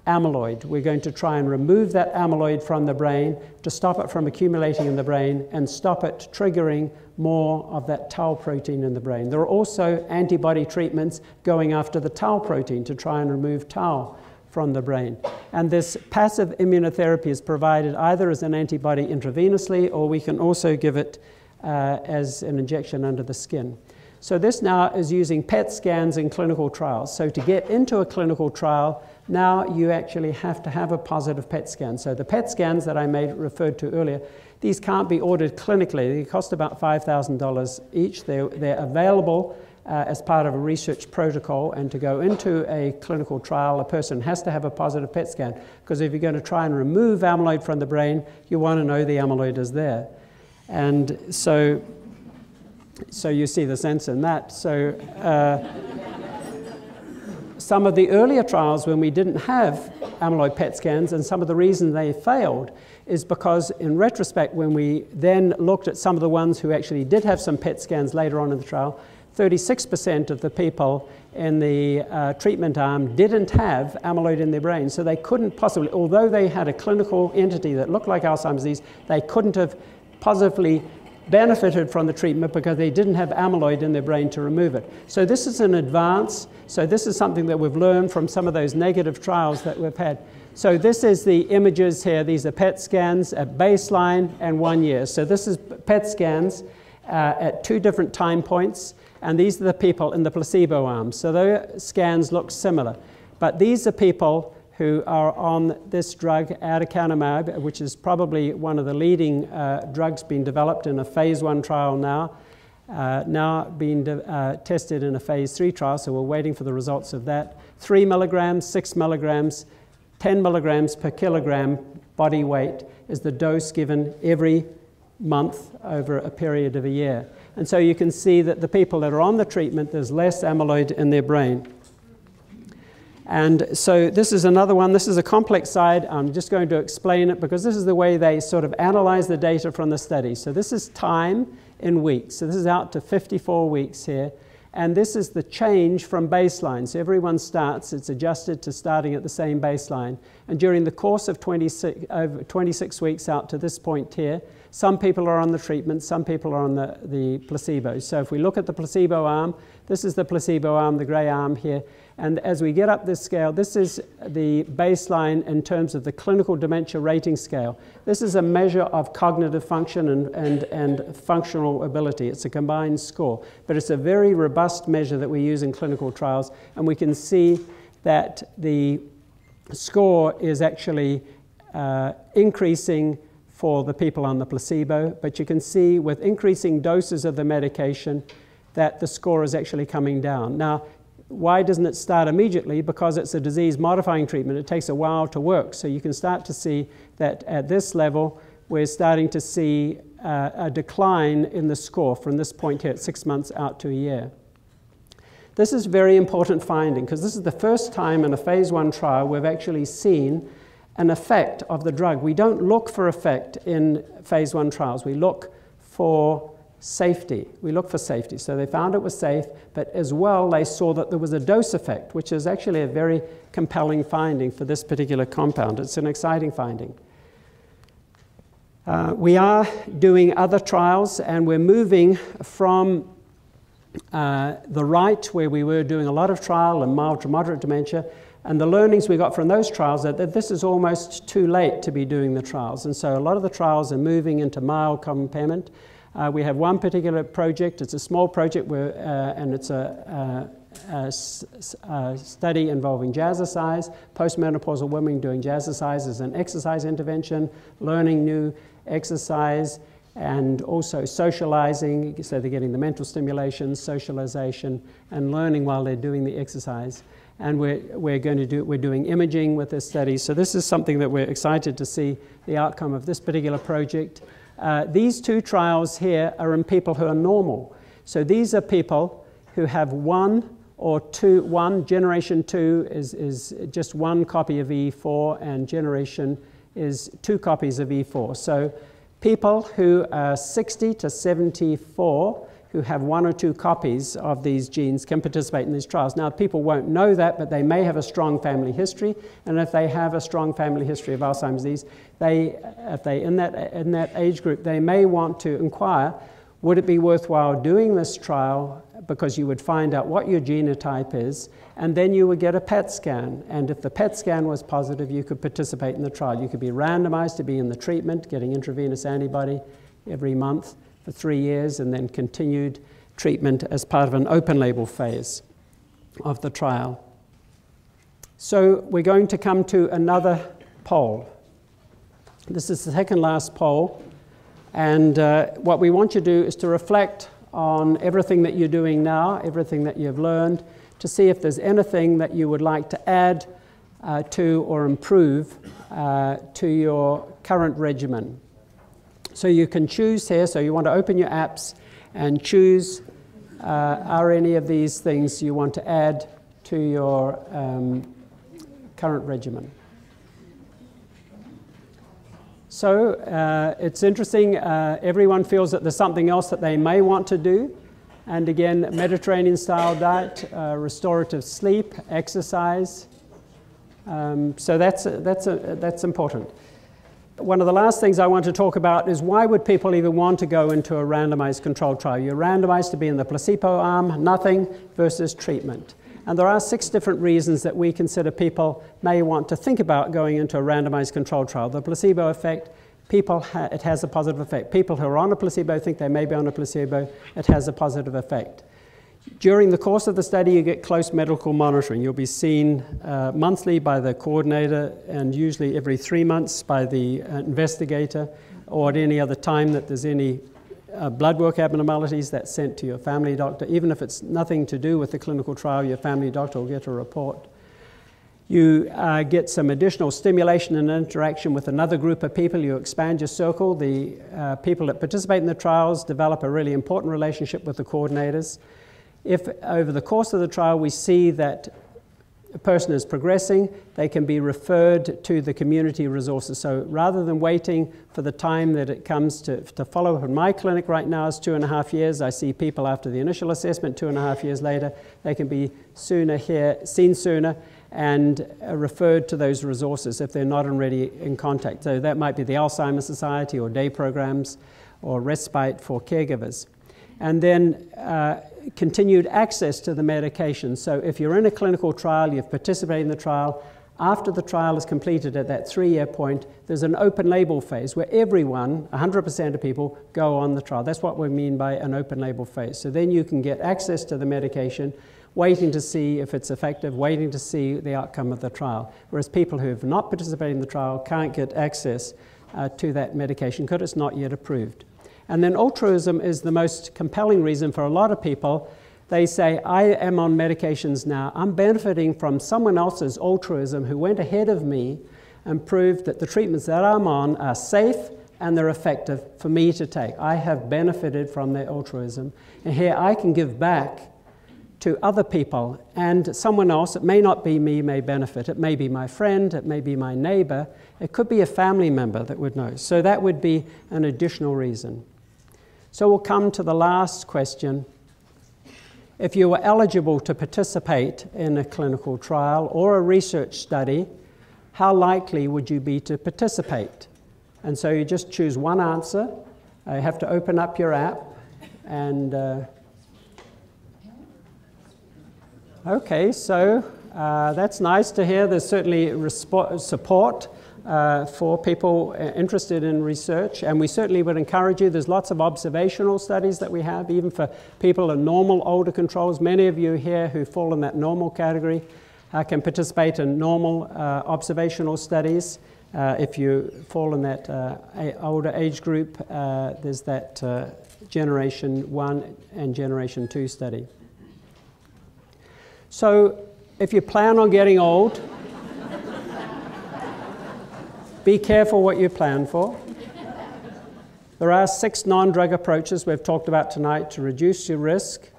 [SPEAKER 1] amyloid. We're going to try and remove that amyloid from the brain to stop it from accumulating in the brain and stop it triggering more of that tau protein in the brain. There are also antibody treatments going after the tau protein to try and remove tau from the brain. And this passive immunotherapy is provided either as an antibody intravenously, or we can also give it as an injection under the skin. So this now is using PET scans in clinical trials. So to get into a clinical trial, now you actually have to have a positive PET scan. So the PET scans that I referred to earlier, these can't be ordered clinically. They cost about $5,000 each. They're available as part of a research protocol, and to go into a clinical trial, a person has to have a positive PET scan, because if you're going to try and remove amyloid from the brain, you want to know the amyloid is there. And so you see the sense in that. So some of the earlier trials, when we didn't have amyloid PET scans, and some of the reason they failed is because, in retrospect, when we then looked at some of the ones who actually did have some PET scans later on in the trial, 36% of the people in the treatment arm didn't have amyloid in their brain. So they couldn't possibly, although they had a clinical entity that looked like Alzheimer's disease, they couldn't have positively benefited from the treatment because they didn't have amyloid in their brain to remove it. So this is an advance. So this is something that we've learned from some of those negative trials that we've had. So this is the images here. These are PET scans at baseline and 1 year. So this is PET scans at 2 different time points, and these are the people in the placebo arm. So their scans look similar. But these are people who are on this drug, aducanumab, which is probably one of the leading drugs being developed in a phase 1 trial now being tested in a phase 3 trial, so we're waiting for the results of that. 3 milligrams, 6 milligrams, 10 milligrams per kilogram body weight is the dose given every month over a period of a year. And so you can see that the people that are on the treatment, there's less amyloid in their brain. And so this is another one. This is a complex side. I'm just going to explain it because this is the way they sort of analyze the data from the study. So this is time in weeks. So this is out to 54 weeks here. And this is the change from baseline. So everyone starts, it's adjusted to starting at the same baseline. And during the course of 26 weeks out to this point here, some people are on the treatment, some people are on the placebo. So if we look at the placebo arm, this is the placebo arm, the gray arm here, And as we get up this scale, this is the baseline in terms of the clinical dementia rating scale. This is a measure of cognitive function and functional ability. It's a combined score, but it's a very robust measure that we use in clinical trials, and we can see that the score is actually increasing for the people on the placebo, but you can see with increasing doses of the medication that the score is actually coming down. Now, why doesn't it start immediately? Because it's a disease-modifying treatment. It takes a while to work. So you can start to see that at this level, we're starting to see a decline in the score from this point here at 6 months out to a year. This is a very important finding because this is the first time in a phase 1 trial we've actually seen an effect of the drug. We don't look for effect in phase 1 trials. We look for safety. We look for safety. So they found it was safe, but as well they saw that there was a dose effect, which is actually a very compelling finding for this particular compound. It's an exciting finding. We are doing other trials, and we're moving from the right, where we were doing a lot of trial in mild to moderate dementia, and the learnings we got from those trials are that this is almost too late to be doing the trials. And so a lot of the trials are moving into mild cognitive impairment. We have one particular project. It's a small project and it's a study involving jazzercise, postmenopausal women doing jazzercise as an exercise intervention, learning new exercise, and also socializing, so they're getting the mental stimulation, socialization, and learning while they're doing the exercise. And we're doing imaging with this study. So this is something that we're excited to see the outcome of this particular project. These two trials here are in people who are normal. So these are people who have one generation 2 is just one copy of E4, and generation is 2 copies of E4. So people who are 60 to 74 who have 1 or 2 copies of these genes can participate in these trials. Now, people won't know that, but they may have a strong family history, and if they have a strong family history of Alzheimer's disease, if they in that age group, they may want to inquire, would it be worthwhile doing this trial, because you would find out what your genotype is, and then you would get a PET scan, and if the PET scan was positive, you could participate in the trial. You could be randomized to be in the treatment, getting intravenous antibody every month for 3 years, and then continued treatment as part of an open label phase of the trial. So we're going to come to another poll. This is the second last poll, and what we want you to do is to reflect on everything that you're doing now, everything that you've learned, to see if there's anything that you would like to add to or improve to your current regimen. So you can choose here, so you want to open your apps and choose, are any of these things you want to add to your current regimen. So it's interesting, everyone feels that there's something else that they may want to do. And again, Mediterranean style diet, restorative sleep, exercise. So that's important. One of the last things I want to talk about is why would people even want to go into a randomized controlled trial? You're randomized to be in the placebo arm, nothing, versus treatment. And there are 6 different reasons that we consider people may want to think about going into a randomized controlled trial. The placebo effect, it has a positive effect. People who are on a placebo think they may be on a placebo, it has a positive effect. During the course of the study, you get close medical monitoring. You'll be seen monthly by the coordinator, and usually every 3 months by the investigator, or at any other time that there's any blood work abnormalities, that's sent to your family doctor. Even if it's nothing to do with the clinical trial, your family doctor will get a report. You get some additional stimulation and interaction with another group of people. You expand your circle. The people that participate in the trials develop a really important relationship with the coordinators. If over the course of the trial we see that a person is progressing, they can be referred to the community resources. So rather than waiting for the time that it comes to follow up, in my clinic right now is 2.5 years. I see people after the initial assessment 2.5 years later. They can be seen sooner and referred to those resources if they're not already in contact. So that might be the Alzheimer's Society or day programs or respite for caregivers. And then continued access to the medication. So if you're in a clinical trial, you've participated in the trial, after the trial is completed at that 3-year point, there's an open label phase where everyone, 100% of people, go on the trial. That's what we mean by an open label phase. So then you can get access to the medication, waiting to see if it's effective, waiting to see the outcome of the trial. Whereas people who have not participated in the trial can't get access to that medication because it's not yet approved. And then altruism is the most compelling reason for a lot of people. They say, I am on medications now. I'm benefiting from someone else's altruism who went ahead of me and proved that the treatments that I'm on are safe and they're effective for me to take. I have benefited from their altruism. And here I can give back to other people, and someone else, it may not be me, may benefit. It may be my friend, it may be my neighbor, it could be a family member that would know. So that would be an additional reason. So we'll come to the last question. If you were eligible to participate in a clinical trial or a research study, how likely would you be to participate? And so you just choose one answer. You have to open up your app and okay, so that's nice to hear. There's certainly support for people interested in research, and we certainly would encourage you. There's lots of observational studies that we have, even for people in normal older controls. Many of you here who fall in that normal category can participate in normal observational studies. If you fall in that older age group, there's that Generation 1 and Generation 2 study. So if you plan on getting old, be careful what you plan for. There are 6 non-drug approaches we've talked about tonight to reduce your risk.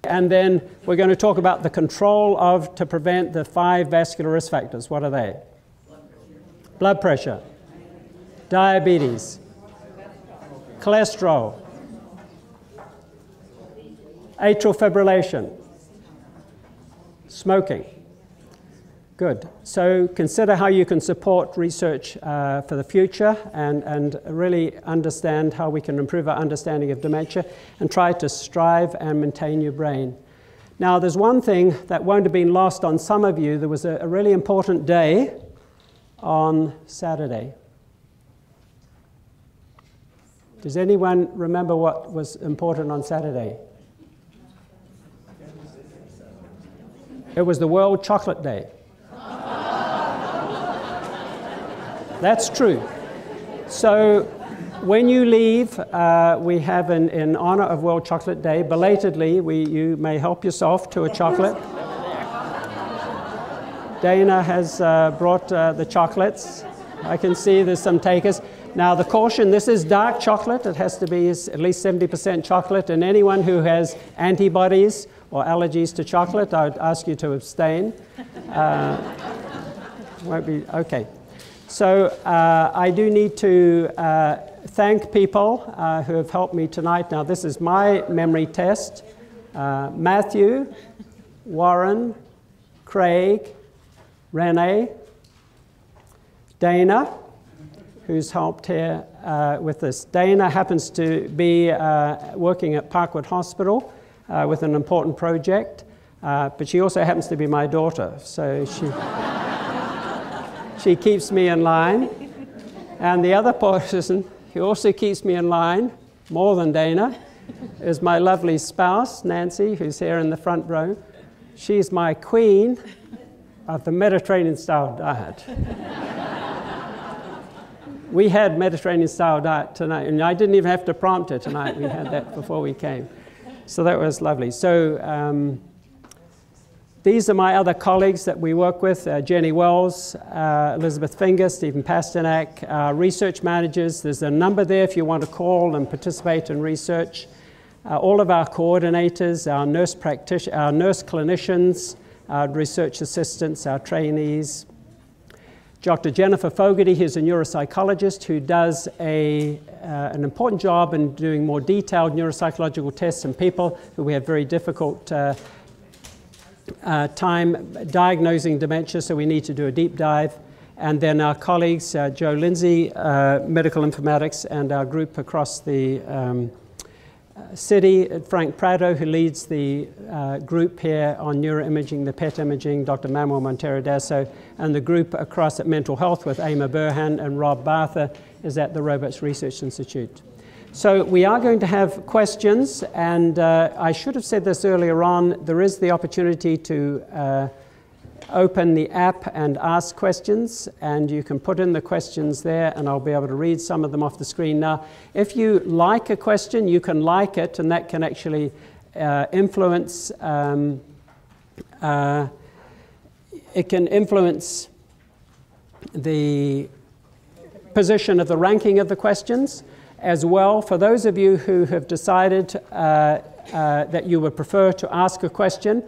[SPEAKER 1] And then we're going to talk about the control of, to prevent the 5 vascular risk factors. What are they? Blood pressure, diabetes, cholesterol, atrial fibrillation, smoking. Good. So consider how you can support research for the future and really understand how we can improve our understanding of dementia and try to strive and maintain your brain. Now, there's one thing that won't have been lost on some of you. There was a really important day on Saturday. Does anyone remember what was important on Saturday? It was the World Chocolate Day. That's true. So when you leave, we have, in honor of World Chocolate Day, belatedly, you may help yourself to a chocolate. Dana has brought the chocolates. I can see there's some takers. Now the caution, this is dark chocolate. It has to be at least 70% chocolate, and anyone who has antibodies or allergies to chocolate, I would ask you to abstain. Won't be, okay. So I do need to thank people who have helped me tonight. Now this is my memory test. Matthew, Warren, Craig, Renee, Dana, who's helped here with this. Dana happens to be working at Parkwood Hospital with an important project, but she also happens to be my daughter, so she keeps me in line. And the other person who also keeps me in line, more than Dana, is my lovely spouse, Nancy, who's here in the front row. She's my queen of the Mediterranean-style diet. We had Mediterranean-style diet tonight, and I didn't even have to prompt her tonight. We had that before we came. So that was lovely. So these are my other colleagues that we work with, Jenny Wells, Elizabeth Finger, Stephen Pasternak, research managers. There's a number there if you want to call and participate in research. All of our coordinators, our nurse practitioners, our nurse clinicians, our research assistants, our trainees. Dr. Jennifer Fogarty, who's a neuropsychologist who does an important job in doing more detailed neuropsychological tests in people who we have very difficult time diagnosing dementia, so we need to do a deep dive. And then our colleagues, Joe Lindsay, medical informatics, and our group across the city, Frank Prado, who leads the group here on neuroimaging, the PET imaging, Dr. Manuel Montero Dasso, and the group across at Mental Health with Ama Burhan and Rob Bartha is at the Robots Research Institute. So we are going to have questions, and I should have said this earlier on, there is the opportunity to open the app and ask questions, and you can put in the questions there and I'll be able to read some of them off the screen. Now, if you like a question, you can like it, and that can actually influence it can influence the position of the ranking of the questions as well. For those of you who have decided that you would prefer to ask a question,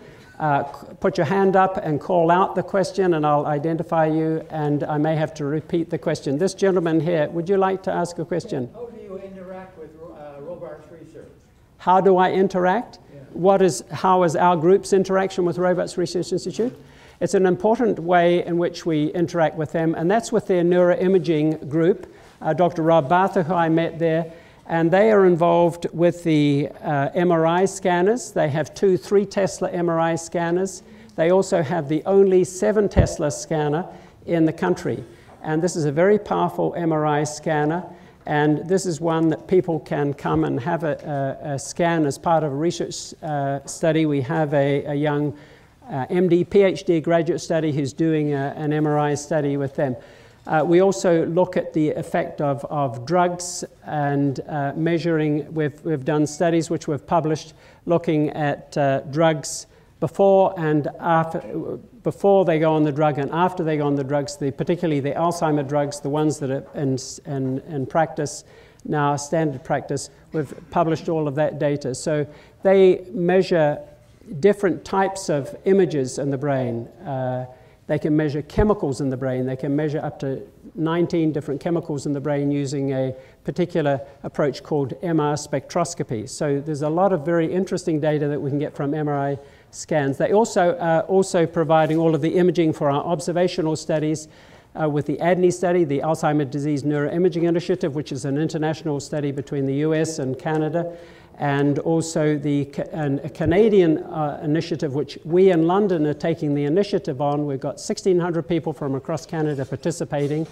[SPEAKER 1] put your hand up and call out the question and I'll identify you, and I may have to repeat the question. This gentleman here, would you like to ask a question?
[SPEAKER 3] How do you interact with Robarts Research?
[SPEAKER 1] How do I interact?
[SPEAKER 3] Yeah.
[SPEAKER 1] How is our group's interaction with Robots Research Institute? It's an important way in which we interact with them, and that's with their neuroimaging group, Dr. Rob Bartha, who I met there. And they are involved with the MRI scanners. They have 2 3 Tesla MRI scanners. They also have the only 7 Tesla scanner in the country. And this is a very powerful MRI scanner. And this is one that people can come and have a scan as part of a research study. We have a young MD, PhD graduate study who's doing an MRI study with them. We also look at the effect of drugs and measuring. We've done studies which we've published looking at drugs before and after, before they go on the drug and after they go on the drugs, particularly the Alzheimer drugs, the ones that are in practice now, standard practice. We've published all of that data. So they measure different types of images in the brain. They can measure chemicals in the brain. They can measure up to 19 different chemicals in the brain using a particular approach called MR spectroscopy. So there's a lot of very interesting data that we can get from MRI scans. They also are also providing all of the imaging for our observational studies with the ADNI study, the Alzheimer's Disease Neuroimaging Initiative, which is an international study between the US and Canada, and also a Canadian initiative, which we in London are taking the initiative on. We've got 1,600 people from across Canada participating,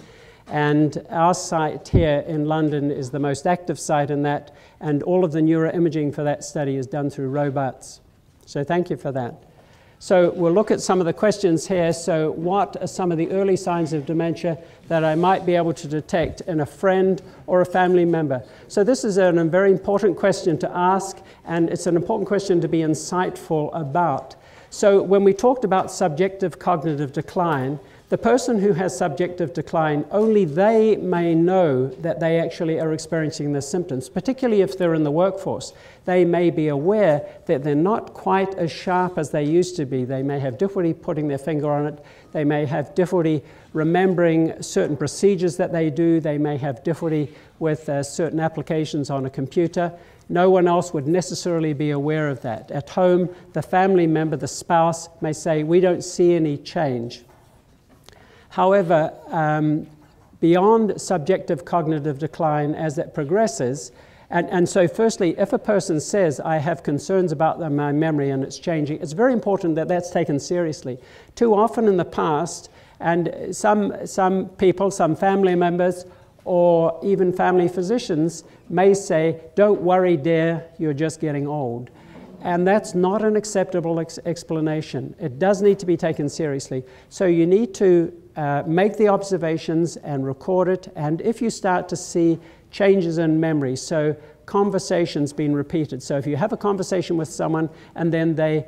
[SPEAKER 1] and our site here in London is the most active site in that, and all of the neuroimaging for that study is done through robots. So thank you for that. So we'll look at some of the questions here. So what are some of the early signs of dementia that I might be able to detect in a friend or a family member? So this is a very important question to ask, and it's an important question to be insightful about. So when we talked about subjective cognitive decline, the person who has subjective decline, only they may know that they actually are experiencing the symptoms, particularly if they're in the workforce. They may be aware that they're not quite as sharp as they used to be. They may have difficulty putting their finger on it. They may have difficulty remembering certain procedures that they do. They may have difficulty with certain applications on a computer. No one else would necessarily be aware of that. At home, the family member, the spouse, may say, "We don't see any change." However, beyond subjective cognitive decline as it progresses, and so firstly, if a person says, "I have concerns about my memory and it's changing," it's very important that that's taken seriously. Too often in the past, and some people, some family members, or even family physicians may say, "Don't worry, dear, you're just getting old." And that's not an acceptable explanation. It does need to be taken seriously. So you need to make the observations and record it. And if you start to see changes in memory, so conversations being repeated. So if you have a conversation with someone and then they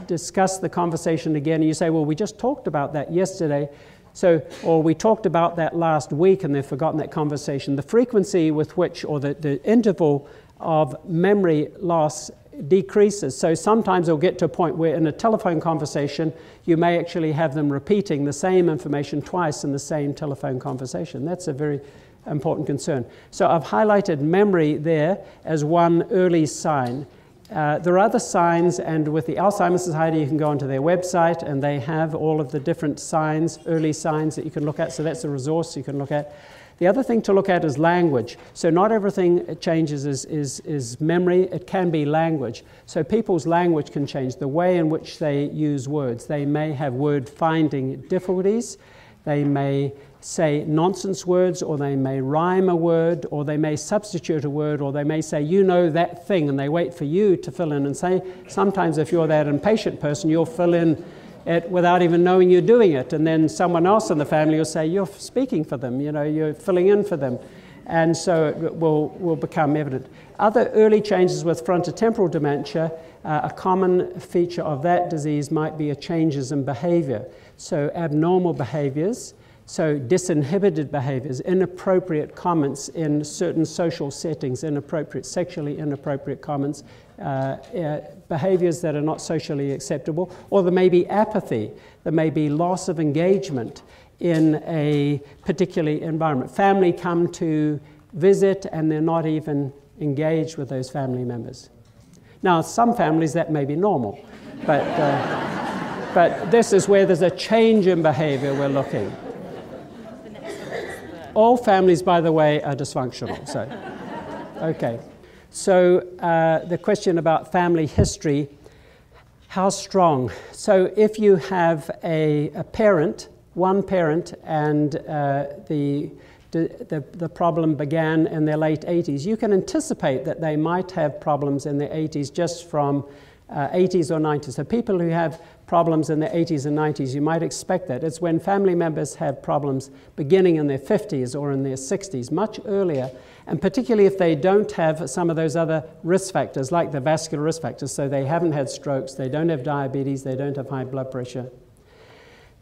[SPEAKER 1] discuss the conversation again, and you say, "Well, we just talked about that yesterday." So, or we talked about that last week and they've forgotten that conversation. The frequency with which, or the interval of memory loss decreases. So sometimes it'll get to a point where in a telephone conversation, you may actually have them repeating the same information twice in the same telephone conversation. That's a very important concern. So I've highlighted memory there as one early sign. There are other signs, and with the Alzheimer's Society, you can go onto their website and they have all of the different signs, early signs that you can look at. So that's a resource you can look at. The other thing to look at is language. So not everything it changes is memory, it can be language. So people's language can change, the way in which they use words. They may have word finding difficulties, they may say nonsense words, or they may rhyme a word, or they may substitute a word, or they may say, you know that thing, and they wait for you to fill in and say. Sometimes if you're that impatient person, you'll fill in it without even knowing you're doing it, and then someone else in the family will say, you're speaking for them, you know, you're filling in for them. And so it will become evident. Other early changes with frontotemporal dementia, a common feature of that disease might be changes in behavior. So abnormal behaviors, so disinhibited behaviors, inappropriate comments in certain social settings, sexually inappropriate comments, behaviors that are not socially acceptable, or there may be apathy, there may be loss of engagement in a particular environment. Family come to visit and they're not even engaged with those family members. Now, some families that may be normal, but this is where there's a change in behavior we're looking. All families, by the way, are dysfunctional. So, okay. So the question about family history, how strong? So if you have a parent, one parent, and the problem began in their late 80s, you can anticipate that they might have problems in their 80s just from 80s or 90s. So people who have problems in their 80s and 90s, you might expect that. It's when family members have problems beginning in their 50s or in their 60s, much earlier, and particularly if they don't have some of those other risk factors, like the vascular risk factors, so they haven't had strokes, they don't have diabetes, they don't have high blood pressure,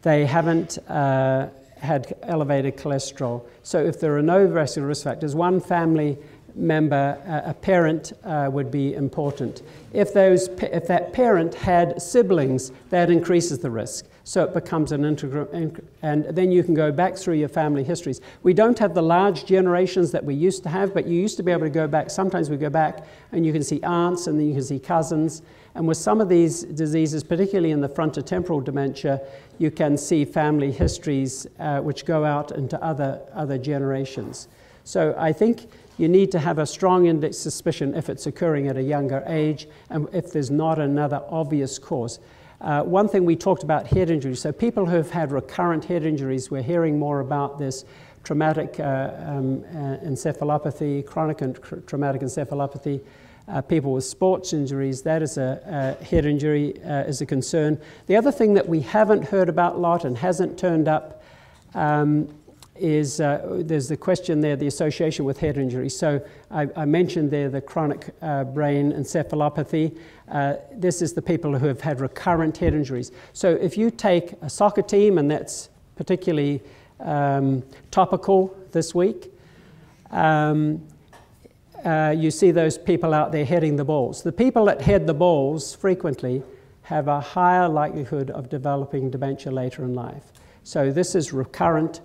[SPEAKER 1] they haven't had elevated cholesterol. So if there are no vascular risk factors, one family member, a parent, would be important. If that parent had siblings, that increases the risk. So it becomes an integral, and then you can go back through your family histories. We don't have the large generations that we used to have, but you used to be able to go back. Sometimes we go back and you can see aunts and then you can see cousins. And with some of these diseases, particularly in the frontotemporal dementia, you can see family histories which go out into other generations. So I think you need to have a strong index suspicion if it's occurring at a younger age and if there's not another obvious cause. One thing we talked about, head injuries. So people who have had recurrent head injuries, we're hearing more about this traumatic encephalopathy, chronic traumatic encephalopathy, people with sports injuries. That is a head injury is a concern. The other thing that we haven't heard about a lot and hasn't turned up is there's the question there, the association with head injury. So I mentioned there the chronic brain encephalopathy. This is the people who have had recurrent head injuries. So if you take a soccer team, and that's particularly topical this week, you see those people out there heading the balls. The people that head the balls frequently have a higher likelihood of developing dementia later in life. So this is recurrent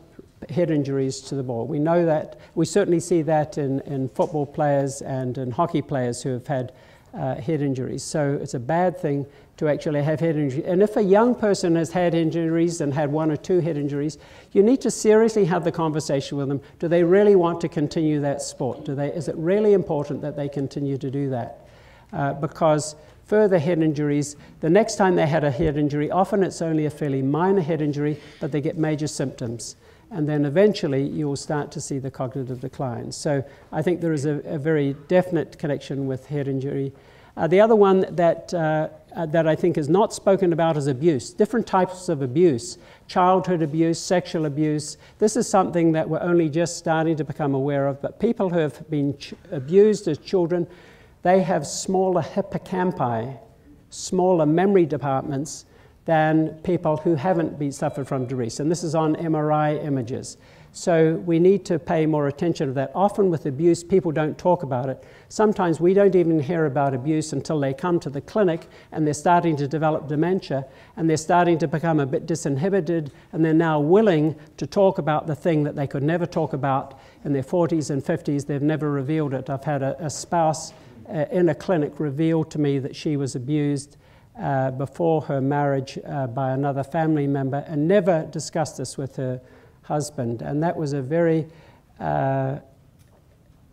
[SPEAKER 1] head injuries to the ball. We know that. We certainly see that in football players and in hockey players who have had head injuries. So it's a bad thing to actually have head injury. And if a young person has had injuries and had one or two head injuries, you need to seriously have the conversation with them. Do they really want to continue that sport? Is it really important that they continue to do that? Because further head injuries, the next time they had a head injury, often it's only a fairly minor head injury, but they get major symptoms. And then eventually you will start to see the cognitive decline. So I think there is a very definite connection with head injury. The other one that I think is not spoken about is abuse. Different types of abuse, childhood abuse, sexual abuse. This is something that we're only just starting to become aware of, but people who have been abused as children, they have smaller hippocampi, smaller memory departments than people who haven't suffered from disease. And this is on MRI images. So we need to pay more attention to that. Often with abuse, people don't talk about it. Sometimes we don't even hear about abuse until they come to the clinic and they're starting to develop dementia and they're starting to become a bit disinhibited, and they're now willing to talk about the thing that they could never talk about in their 40s and 50s. They've never revealed it. I've had a spouse in a clinic reveal to me that she was abused before her marriage by another family member, and never discussed this with her husband. And that was a very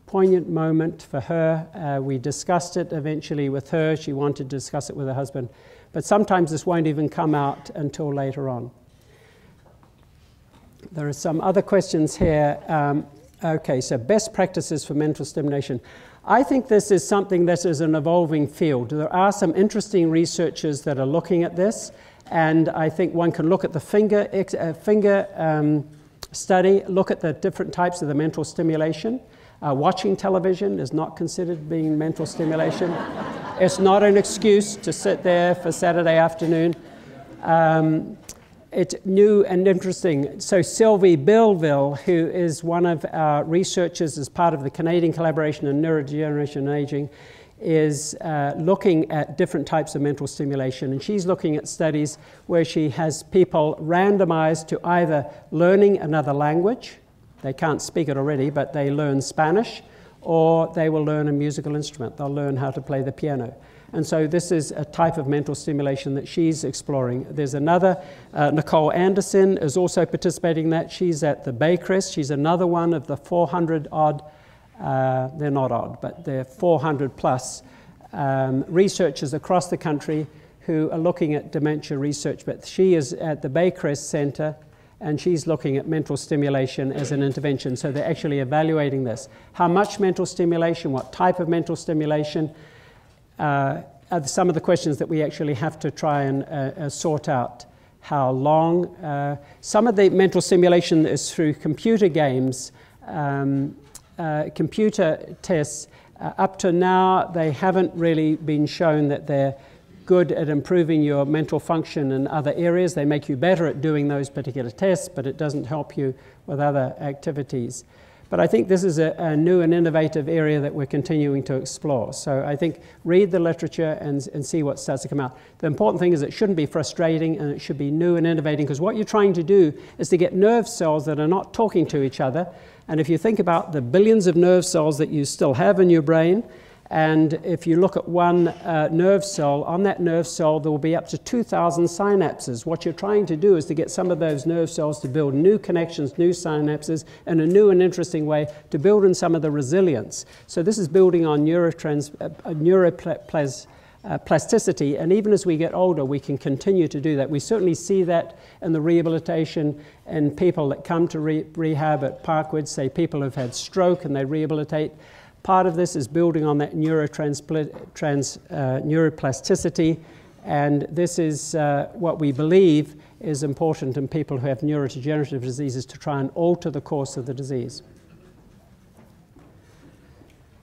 [SPEAKER 1] poignant moment for her. We discussed it eventually with her. She wanted to discuss it with her husband. But sometimes this won't even come out until later on. There are some other questions here. Okay, so best practices for mental stimulation. I think this is something that is an evolving field. There are some interesting researchers that are looking at this, and I think one can look at the finger study, look at the different types of the mental stimulation. Watching television is not considered being mental stimulation. It's not an excuse to sit there for Saturday afternoon. It's new and interesting. So Sylvie Billville, who is one of our researchers as part of the Canadian Collaboration on Neurodegeneration and Aging, is looking at different types of mental stimulation. And she's looking at studies where she has people randomized to either learning another language, they can't speak it already, but they learn Spanish, or they will learn a musical instrument. They'll learn how to play the piano. And so this is a type of mental stimulation that she's exploring. There's another, Nicole Anderson is also participating in that. She's at the Baycrest. She's another one of the 400 odd, they're not odd, but they're 400 plus researchers across the country who are looking at dementia research. But she is at the Baycrest Center, and she's looking at mental stimulation as an intervention. So they're actually evaluating this. How much mental stimulation, what type of mental stimulation, are some of the questions that we actually have to try and sort out. How long? Some of the mental stimulation is through computer games, computer tests. Up to now, they haven't really been shown that they're good at improving your mental function in other areas. They make you better at doing those particular tests, but it doesn't help you with other activities. But I think this is a new and innovative area that we're continuing to explore. So I think read the literature and see what starts to come out. The important thing is it shouldn't be frustrating, and it should be new and innovating, because what you're trying to do is to get nerve cells that are not talking to each other. And if you think about the billions of nerve cells that you still have in your brain, and if you look at one nerve cell, on that nerve cell there will be up to 2,000 synapses. What you're trying to do is to get some of those nerve cells to build new connections, new synapses, in a new and interesting way to build in some of the resilience. So this is building on neuroplasticity, and even as we get older we can continue to do that. We certainly see that in the rehabilitation and people that come to rehab at Parkwood, say people who've had stroke and they rehabilitate. Part of this is building on that neuroplasticity, and this is what we believe is important in people who have neurodegenerative diseases, to try and alter the course of the disease.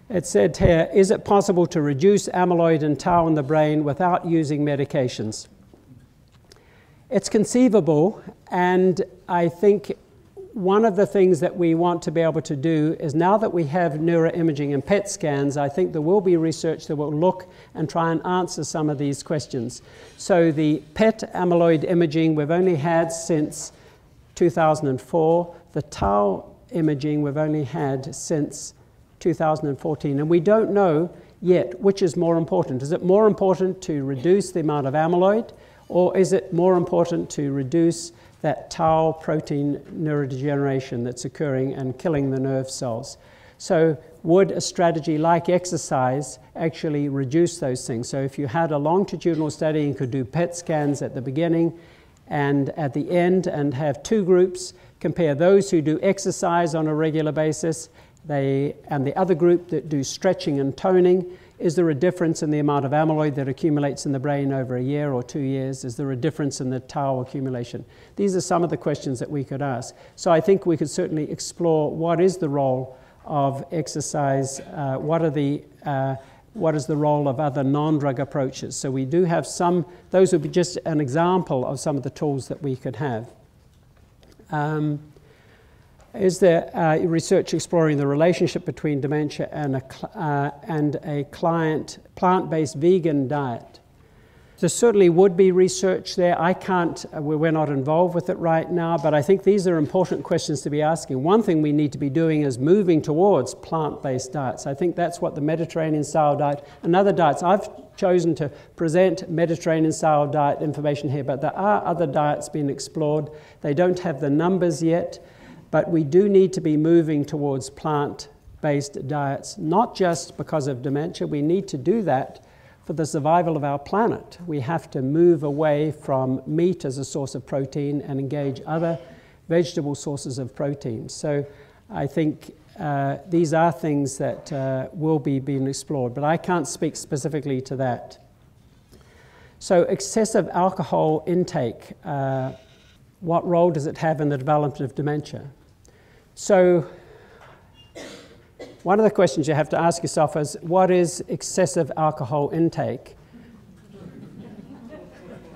[SPEAKER 1] It said here, is it possible to reduce amyloid and tau in the brain without using medications? It's conceivable, and I think one of the things that we want to be able to do is, now that we have neuroimaging and PET scans, I think there will be research that will look and try and answer some of these questions. So the PET amyloid imaging we've only had since 2004. The tau imaging we've only had since 2014. And we don't know yet which is more important. Is it more important to reduce the amount of amyloid, or is it more important to reduce that tau protein neurodegeneration that's occurring and killing the nerve cells? So would a strategy like exercise actually reduce those things? So if you had a longitudinal study and could do PET scans at the beginning and at the end, and have two groups, compare those who do exercise on a regular basis and the other group that do stretching and toning, is there a difference in the amount of amyloid that accumulates in the brain over a year or 2 years? Is there a difference in the tau accumulation? These are some of the questions that we could ask. So I think we could certainly explore what is the role of exercise, what is the role of other non-drug approaches. So we do have some, those would be just an example of some of the tools that we could have. Is there research exploring the relationship between dementia and a plant-based vegan diet? There certainly would be research there. We're not involved with it right now, but I think these are important questions to be asking. One thing we need to be doing is moving towards plant-based diets. I think that's what the Mediterranean-style diet and other diets. I've chosen to present Mediterranean-style diet information here, but there are other diets being explored. They don't have the numbers yet, But we do need to be moving towards plant-based diets, not just because of dementia. We need to do that for the survival of our planet. We have to move away from meat as a source of protein and engage other vegetable sources of protein. So I think these are things that will be being explored, but I can't speak specifically to that. So excessive alcohol intake, what role does it have in the development of dementia? So one of the questions you have to ask yourself is, what is excessive alcohol intake?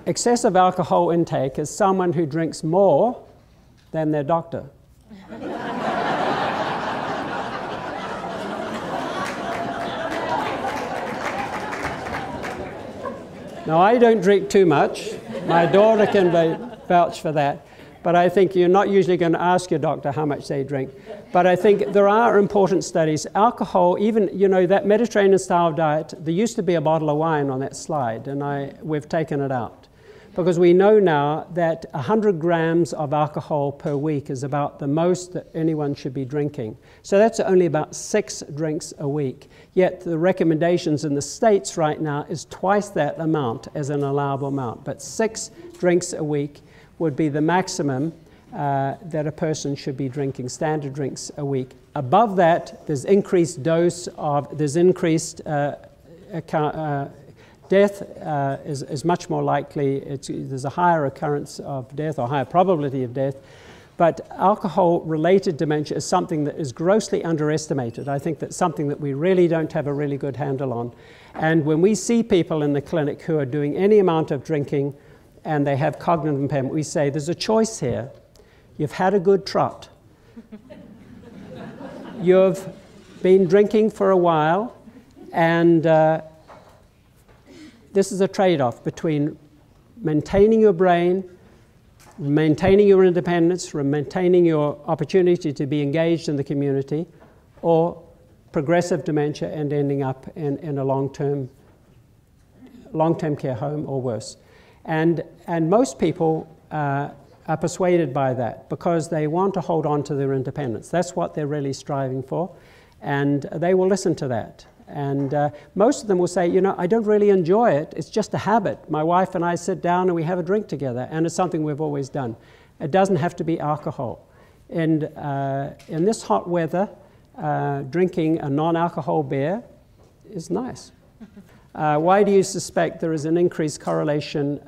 [SPEAKER 1] Excessive alcohol intake is someone who drinks more than their doctor. Now, I don't drink too much. My daughter can vouch for that. But I think you're not usually going to ask your doctor how much they drink. But I think there are important studies. Alcohol, even, you know, that Mediterranean style diet, there used to be a bottle of wine on that slide, and we've taken it out. Because we know now that 100 grams of alcohol per week is about the most that anyone should be drinking. So that's only about 6 drinks a week. Yet the recommendations in the States right now is twice that amount as an allowable amount. But 6 drinks a week would be the maximum that a person should be drinking, standard drinks a week. Above that, there's increased dose of, there's increased death is much more likely. There's a higher occurrence of death or higher probability of death. But alcohol-related dementia is something that is grossly underestimated. I think that's something that we really don't have a really good handle on. And when we see people in the clinic who are doing any amount of drinking and they have cognitive impairment, we say, there's a choice here. You've had a good trot. You've been drinking for a while, and this is a trade-off between maintaining your brain, maintaining your independence, maintaining your opportunity to be engaged in the community, or progressive dementia and ending up in a long-term care home or worse. And most people are persuaded by that because they want to hold on to their independence. That's what they're really striving for, and they will listen to that. And most of them will say, you know, I don't really enjoy it. It's just a habit. My wife and I sit down and we have a drink together, and it's something we've always done. It doesn't have to be alcohol. And in this hot weather, drinking a non-alcohol beer is nice. Why do you suspect there is an increased concentration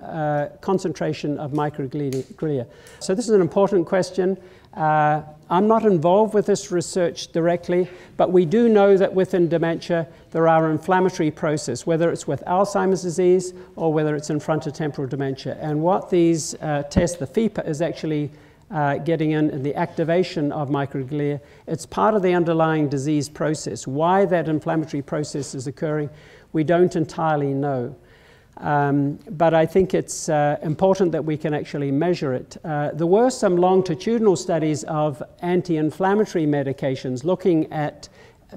[SPEAKER 1] of microglia? So this is an important question. I'm not involved with this research directly, but we do know that within dementia there are inflammatory processes, whether it's with Alzheimer's disease or whether it's in frontotemporal dementia. And what these test, the FEPA, is actually getting in the activation of microglia. It's part of the underlying disease process. Why that inflammatory process is occurring, we don't entirely know. But I think it's important that we can actually measure it. There were some longitudinal studies of anti-inflammatory medications looking at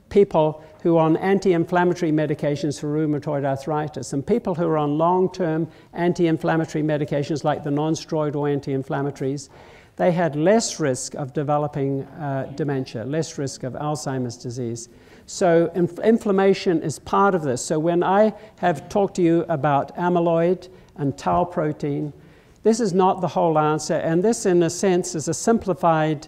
[SPEAKER 1] people who are on anti-inflammatory medications for rheumatoid arthritis, and people who are on long-term anti-inflammatory medications like the non-steroidal anti-inflammatories. They had less risk of developing dementia, less risk of Alzheimer's disease. So inflammation is part of this. So when I have talked to you about amyloid and tau protein, this is not the whole answer, and this in a sense is a simplified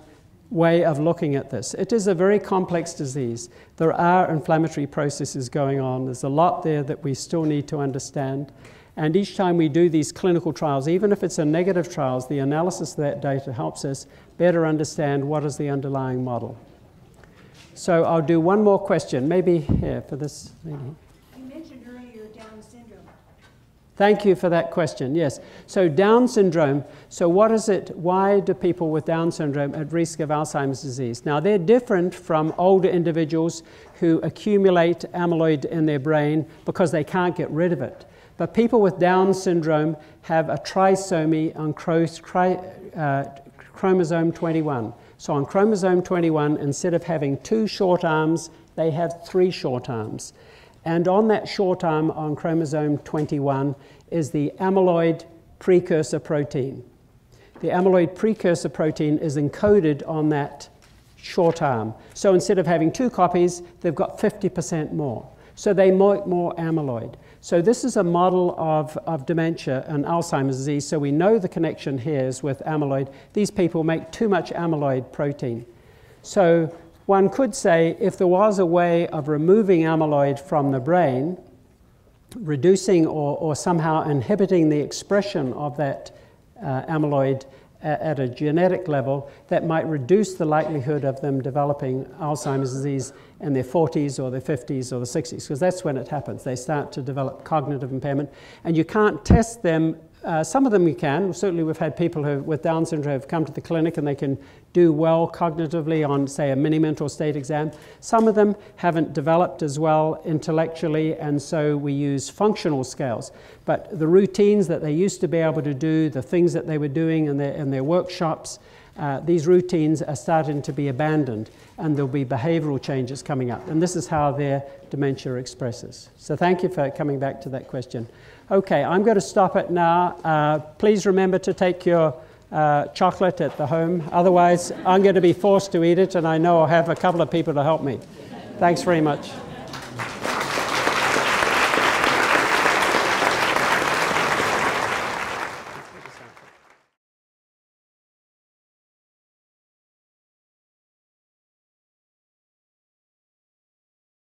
[SPEAKER 1] way of looking at this. It is a very complex disease. There are inflammatory processes going on. There's a lot there that we still need to understand. And each time we do these clinical trials, even if it's a negative trials, the analysis of that data helps us better understand what is the underlying model. So I'll do one more question, maybe here for this lady.
[SPEAKER 2] You mentioned earlier Down syndrome.
[SPEAKER 1] Thank you for that question, yes. So Down syndrome, so what is it, why do people with Down syndrome at risk of Alzheimer's disease? Now they're different from older individuals who accumulate amyloid in their brain because they can't get rid of it. But people with Down syndrome have a trisomy on chromosome 21. So on chromosome 21, instead of having 2 short arms, they have 3 short arms. And on that short arm on chromosome 21 is the amyloid precursor protein. the amyloid precursor protein is encoded on that short arm. So instead of having 2 copies, they've got 50% more. So they make more amyloid. So this is a model of dementia and Alzheimer's disease. So we know the connection here is with amyloid. These people make too much amyloid protein. So one could say if there was a way of removing amyloid from the brain, reducing or somehow inhibiting the expression of that amyloid at a genetic level, that might reduce the likelihood of them developing Alzheimer's disease in their 40s or their 50s or the 60s, because that's when it happens. They start to develop cognitive impairment, and you can't test them. Some of them you can. Certainly we've had people with Down syndrome have come to the clinic and they can do well cognitively on, say, a mini-mental state exam. Some of them haven't developed as well intellectually, and so we use functional scales. But the routines that they used to be able to do, the things that they were doing in their workshops, these routines are starting to be abandoned, and there'll be behavioral changes coming up. And this is how their dementia expresses. So thank you for coming back to that question. Okay, I'm going to stop it now. Please remember to take your chocolate at the home. Otherwise, I'm going to be forced to eat it, and I know I'll have a couple of people to help me. Thanks very much.